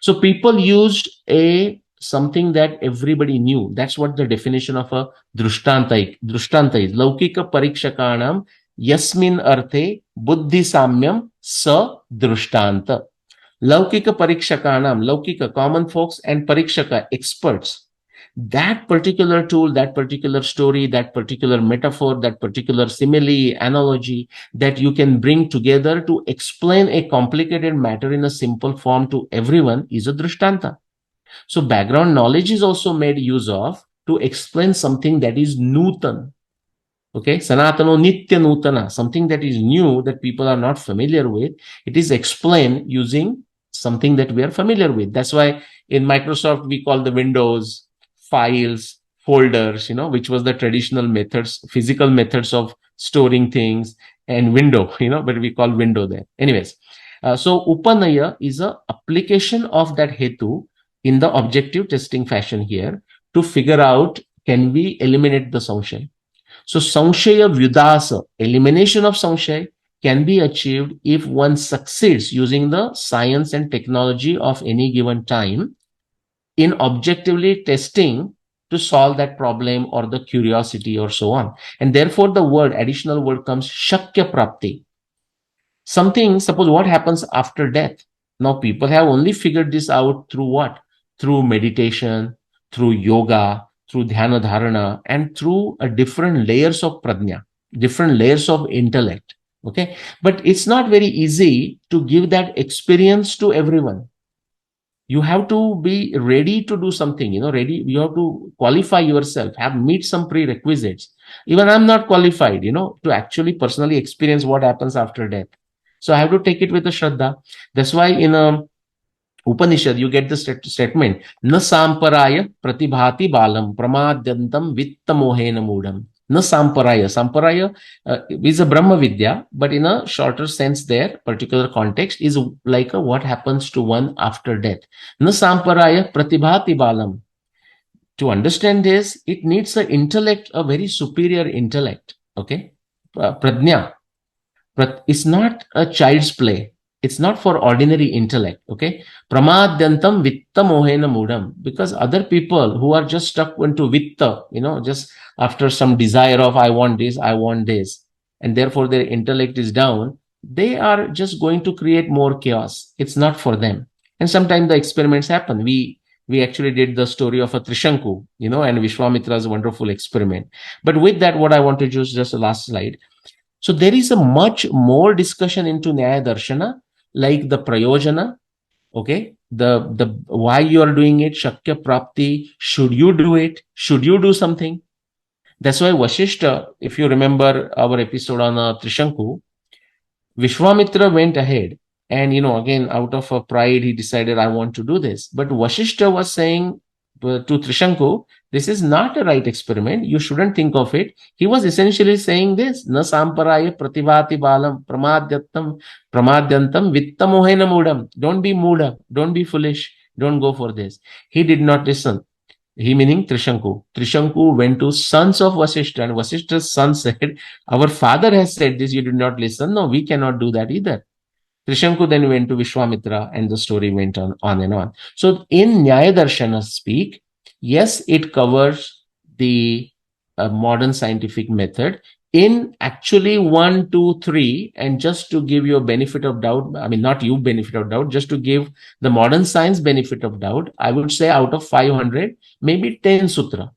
So people used a something that everybody knew. That's what the definition of a drishtanta is. Laukika parikshakanam yasmin arte buddhi samyam sa drishtanta. Laukika parikshakanam, laukika, common folks, and parikshaka, experts, that particular tool, that particular story, that particular metaphor, that particular simile, analogy that you can bring together to explain a complicated matter in a simple form to everyone is a drishtanta. So background knowledge is also made use of to explain something that is nutan. Okay, sanatano nitya nutana, something that is new that people are not familiar with. It is explained using something that we are familiar with. That's why in Microsoft we call the windows files, folders, which was the traditional methods, physical methods of storing things, and window, but we call window there. Anyways, so Upanaya is a application of that hetu in the objective testing fashion here to figure out, can we eliminate the Samshaya? So Samshaya Vyudasa, elimination of Samshaya, can be achieved if one succeeds using the science and technology of any given time in objectively testing to solve that problem or the curiosity or so on. And therefore the additional word comes Shakya Prapti. Something, suppose what happens after death? Now people have only figured this out through what? Through meditation, through yoga, through dhyana dharana, and through different layers of prajna, different layers of intellect. Okay. But it's not very easy to give that experience to everyone. You have to be ready to do something, ready. You have to qualify yourself, meet some prerequisites. Even I'm not qualified, to actually personally experience what happens after death. So I have to take it with a shraddha. That's why in a Upanishad, you get the statement, na samparaya pratibhati balam pramadyantam vittamohena mudam. Na samparaya. Samparaya is a Brahma Vidya, but in a shorter sense there, particular context, is like what happens to one after death. Na samparaya pratibhati balam. To understand this, it needs an intellect, a very superior intellect. Okay? Prajna. But it's not a child's play. It's not for ordinary intellect. Okay. Pramadyantam vitta mohena mudam. Because other people who are just stuck into vitta, just after some desire of I want this, and therefore their intellect is down, they are just going to create more chaos. It's not for them. And sometimes the experiments happen. We actually did the story of a Trishanku, and Vishwamitra's wonderful experiment. But with that, what I want to use just the last slide. So there is a much more discussion into Nyaya like the Prayojana, okay, the why you are doing it, Shakya Prapti, should you do it, should you do something? That's why Vashishta, if you remember our episode on Trishanku, Vishwamitra went ahead and, again, out of a pride, he decided, I want to do this. But Vashishta was saying to Trishanku, this is not a right experiment. You shouldn't think of it. He was essentially saying this, na samparaya pratibhati balam pramadyantam vittamohena mudam. Don't be muda. Don't be foolish. Don't go for this. He did not listen. He meaning Trishanku. Trishanku went to sons of Vasishta, and Vasishta's son said, our father has said this, you did not listen. No, we cannot do that either. Trishanku then went to Vishwamitra, and the story went on and on. So in Nyaya Darshana speak, yes, it covers the modern scientific method in actually 1, 2, 3, and just to give you a benefit of doubt, I mean, not you benefit of doubt, just to give the modern science benefit of doubt, I would say out of 500, maybe 10 sutra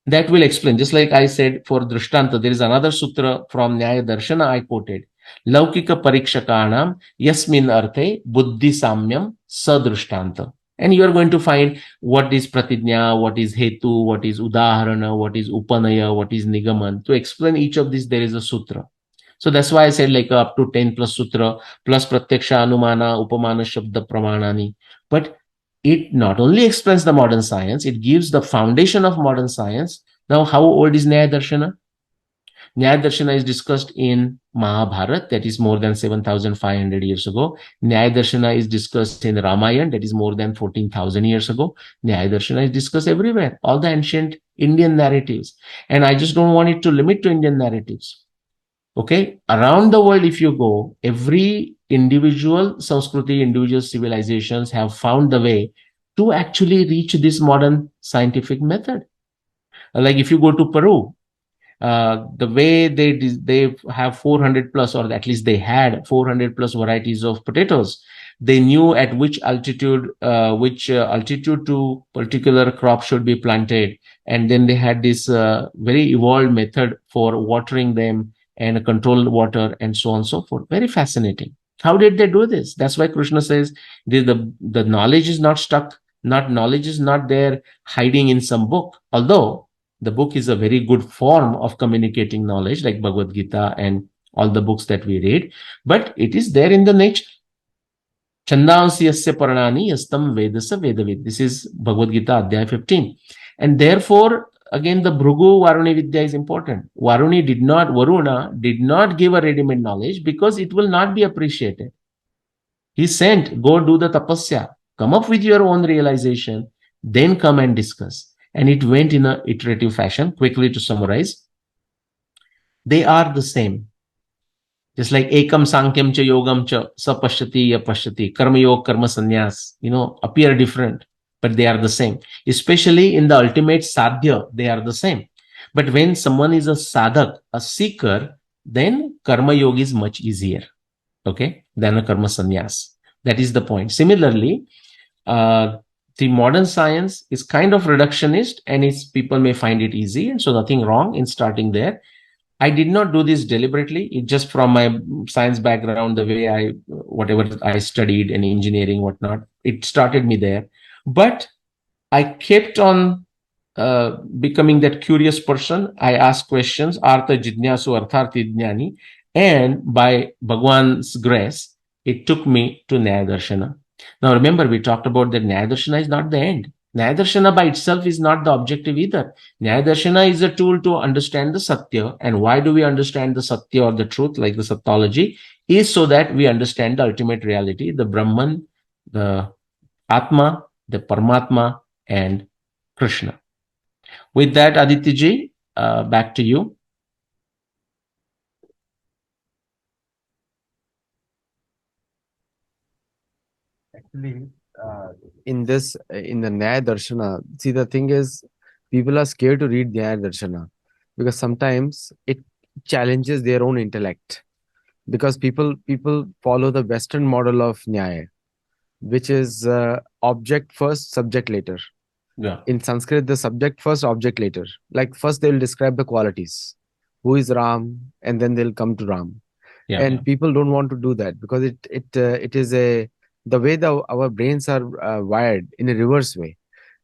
that will explain. Just like I said for Drishtanta, there is another sutra from Nyayadarshan I quoted. Laukika parikshakanam yasmin arte buddhi samyam sadrishtanta. And you are going to find what is pratijna, what is hetu, what is udaharana, what is upanaya, what is nigaman. To explain each of these, there is a sutra. So that's why I said like up to 10 plus sutra, plus pratyaksha, anumana, upamana, shabda, pramanani. But it not only explains the modern science, it gives the foundation of modern science. Now, how old is Nyaya Darshana is discussed in Mahabharat, that is more than 7,500 years ago. Nyaya Darshana is discussed in Ramayana, that is more than 14,000 years ago. Nyaya Darshana is discussed everywhere, all the ancient Indian narratives. And I just don't want it to limit to Indian narratives. Okay, around the world, if you go, every individual Sanskriti, individual civilizations have found the way to actually reach this modern scientific method. Like if you go to Peru, the way they have 400 plus, or at least they had 400 plus varieties of potatoes. They knew at which altitude to particular crop should be planted, and then they had this very evolved method for watering them and control water and so on and so forth. Very fascinating. How did they do this? That's why Krishna says the knowledge is not stuck, not knowledge is not there hiding in some book, although the book is a very good form of communicating knowledge, like Bhagavad Gita and all the books that we read, but it is there in the nature. Chandansi yasya paranani yastam vedasa vedavid. This is Bhagavad Gita, Adhyaya 15. And therefore, again, the Bhrugu Varuni Vidya is important. Varuna did not give a ready-made knowledge because it will not be appreciated. He sent, go do the tapasya, come up with your own realization, then come and discuss. And it went in an iterative fashion. Quickly to summarize, they are the same. Just like ekam sankyam cha yogam cha sapashyati apashyati, karma yoga, karma sannyas, appear different, but they are the same. Especially in the ultimate sadhya, they are the same. But when someone is a sadhak, a seeker, then karma yoga is much easier, okay, than a karma sannyas. That is the point. Similarly, the modern science is kind of reductionist, and people may find it easy, and so nothing wrong in starting there. I did not do this deliberately. It just from my science background, the way whatever I studied in engineering, whatnot, it started me there. But I kept on becoming that curious person. I asked questions, artha jidnyasu artharthi jnani, and by Bhagwan's grace, it took me to Nyaya. Now remember, we talked about that Nyaya is not the end. Nyaya by itself is not the objective either. Nyaya is a tool to understand the Satya. And why do we understand the Satya or the truth, like the Sattology, is so that we understand the ultimate reality, the Brahman, the Atma, the Paramatma, and Krishna. With that, Aditya back to you. Actually, in the Nyaya Darshana, see, the thing is, people are scared to read Nyaya Darshana because sometimes it challenges their own intellect. Because people follow the Western model of Nyaya, which is object first, subject later. Yeah. In Sanskrit, the subject first, object later. Like first they'll describe the qualities. Who is Ram? And then they'll come to Ram. Yeah. And people don't want to do that because it is the way our brains are wired in a reverse way.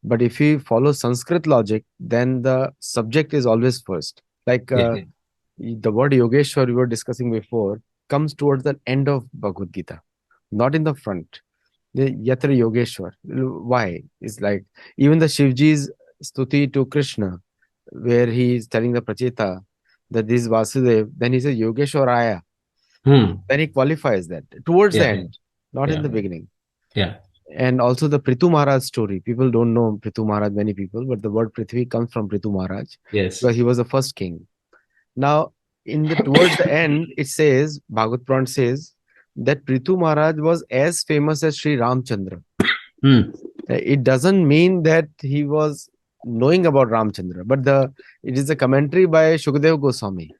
But if we follow Sanskrit logic, then the subject is always first. Like Yeah. the word Yogeshwar we were discussing before comes towards the end of Bhagavad Gita, not in the front. The Yatra Yogeshwar. Why? It's like even the Shivji's stuti to Krishna, where he is telling the Pracheta that this is Vasudev, then he says Yogeshwaraya. Then he qualifies that towards the Yeah. end, not in Yeah. the beginning. Yeah. And also the Prithu Maharaj story. People don't know Prithu Maharaj, many people, but the word Prithvi comes from Prithu Maharaj Yes. because he was the first king. Now, towards the end, it says, Bhagavad Puran says that Prithu Maharaj was as famous as Sri Ramchandra. Hmm. It doesn't mean that he was knowing about Ramchandra, but the it is a commentary by Shukdev Goswami.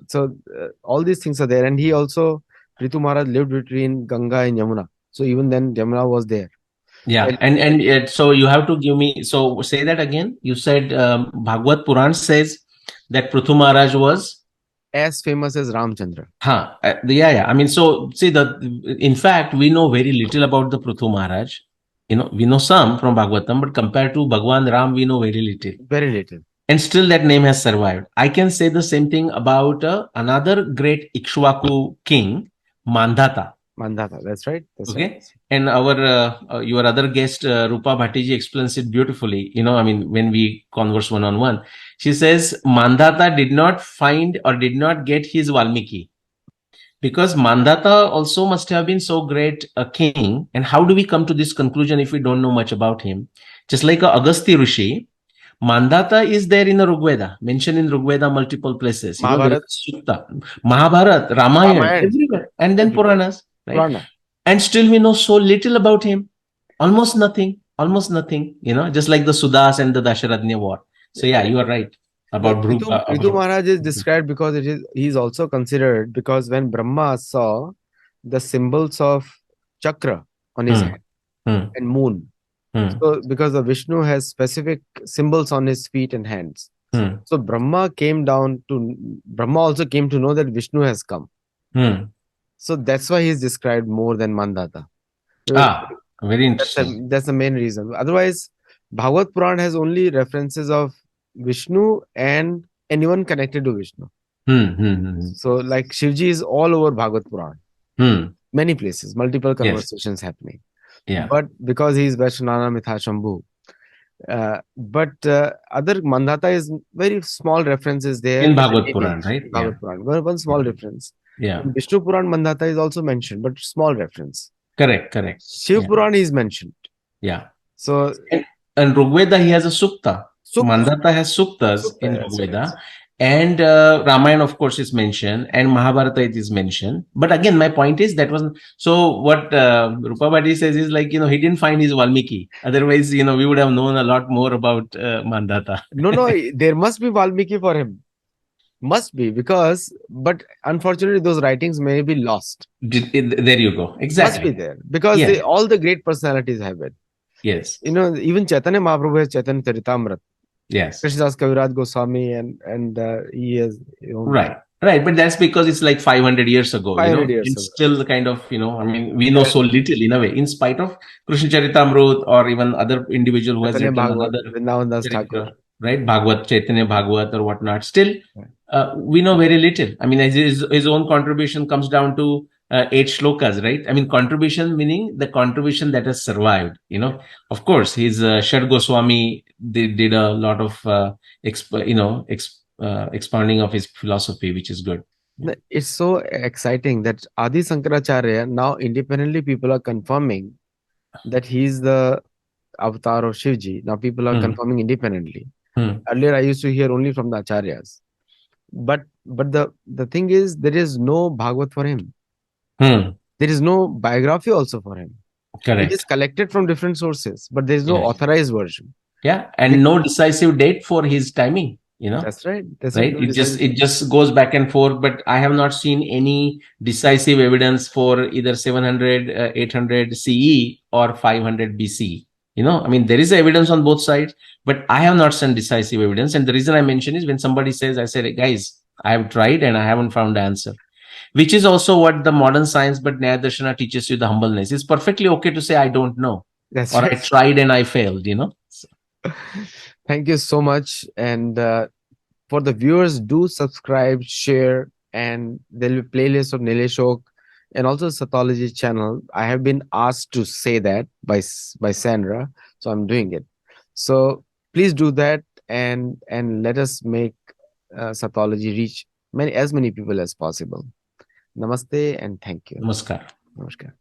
So all these things are there, and he also Prithu Maharaj lived between Ganga and Yamuna. So even then, Yamuna was there. Yeah, Well, and so you have to give me. So say that again. You said Bhagavad Puran says that Prithu Maharaj was. as famous as Ramchandra. Huh. Yeah, yeah. I mean, so see in fact, we know very little about the Prithu Maharaj. We know some from Bhagavatam, but compared to Bhagwan Ram, we know very little. Very little. And still that name has survived. I can say the same thing about another great Ikshwaku king, Mandhata. Mandhata. That's right. That's right. Okay. And our your other guest, Rupa Bhattiji, explains it beautifully. I mean, when we converse one on one, she says Mandhata did not find or did not get his Valmiki, because Mandata also must have been so great a king. And how do we come to this conclusion if we don't know much about him? Just like Agasti Rishi, Mandata is there in the Rigveda, mentioned in Rigveda multiple places. There is Mahabharat, Sutta, Mahabharat, Ramayana, Ramayana, everywhere, and then everywhere. Puranas, right? Purana. And still we know so little about him, almost nothing. Just like the Sudas and the Dasharatnya war. So yeah, you are right The about Prithu Maharaj is described because he's also considered because when Brahma saw the symbols of chakra on his Hmm, hand hmm, and moon. hmm, So because the Vishnu has specific symbols on his feet and hands. hmm, So Brahma also came to know that Vishnu has come. hmm. So that's why he's described more than Mandata. Uh, Very That's the interesting. that's the main reason. Otherwise, Bhagavad Puran has only references of Vishnu and anyone connected to Vishnu. Hmm, hmm, hmm, So like Shivji is all over Bhagavad Puran, hmm. many places, multiple Yes. conversations happening. Yeah. But because he is Vaishnana Mithashambhu, but other Mandata is very small references there In in the Bhagavad Puran, details right? in Yeah. Bhagavad Puran. One small reference. Yeah. In Vishnu Puran, Mandata is also mentioned, but small reference. Correct. Correct. Shiv Yeah. Puran is mentioned. Yeah. So And Rigveda, he has a sukta. Sukta, Mandata has suktas Sukta, in that's right. Rigveda. And Ramayana, of course, is mentioned, and Mahabharata it is mentioned. But again, my point is that wasn't so. What Rupa Bhatti says is like, he didn't find his Valmiki. Otherwise, we would have known a lot more about Mandata. No, no, there must be Valmiki for him. Must be but unfortunately, those writings may be lost. There you go. Must be Exactly. there because Yes. all the great personalities have it. Yes. Even Chaitanya Mahaprabhu has Chaitanya Charitamrita. Yes. Krishnadas Kaviraj Goswami and he has Right. Right. But that's because it's like 500 years ago, 500 years it's ago. still the kind of, I mean, we know Char- so little in a way, in spite of Krishna Charitamrut or even other individual who has Chaitanya written Bhagavat, another Vrindavan Das Thakur. character, right? Bhagavad, Chaitanya Bhagavat or whatnot. Still, Yeah. we know very little. I mean, his own contribution comes down to 8 shlokas, right? I mean, contribution meaning the contribution that has survived, Of course, his Shad Goswami, they did a lot of, expounding of his philosophy, which is good. Yeah. It's so exciting that Adi Sankaracharya, now independently people are confirming that he's the avatar of Shivji. Now people are Hmm. confirming independently. Hmm. Earlier, I used to hear only from the acharyas. But the thing is, there is no Bhagavad for him. Hmm. There is no biography also for him. It is Correct. collected from different sources, but there is no Yes. authorized version. Yeah, Be- and no decisive date for his timing. that's right. That's right. Right. No It just decisive. it just goes back and forth. But I have not seen any decisive evidence for either 700, 800 CE or 500 BC. I mean, there is evidence on both sides, but I have not seen decisive evidence. And the reason I mention is when somebody says, I said, guys, I have tried and I haven't found the answer. Which is also what the modern science, but Nyayadharshana teaches you the humbleness. It's perfectly okay to say, I don't know, That's or I right. tried and I failed. Thank you so much. And for the viewers, do subscribe, share, and there'll be playlists of Nilesh Oak and also Sattology channel. I have been asked to say that by Sandra, so I'm doing it. So please do that and let us make Sattology reach many people as possible. Namaste and thank you. Namaskar. Namaskar.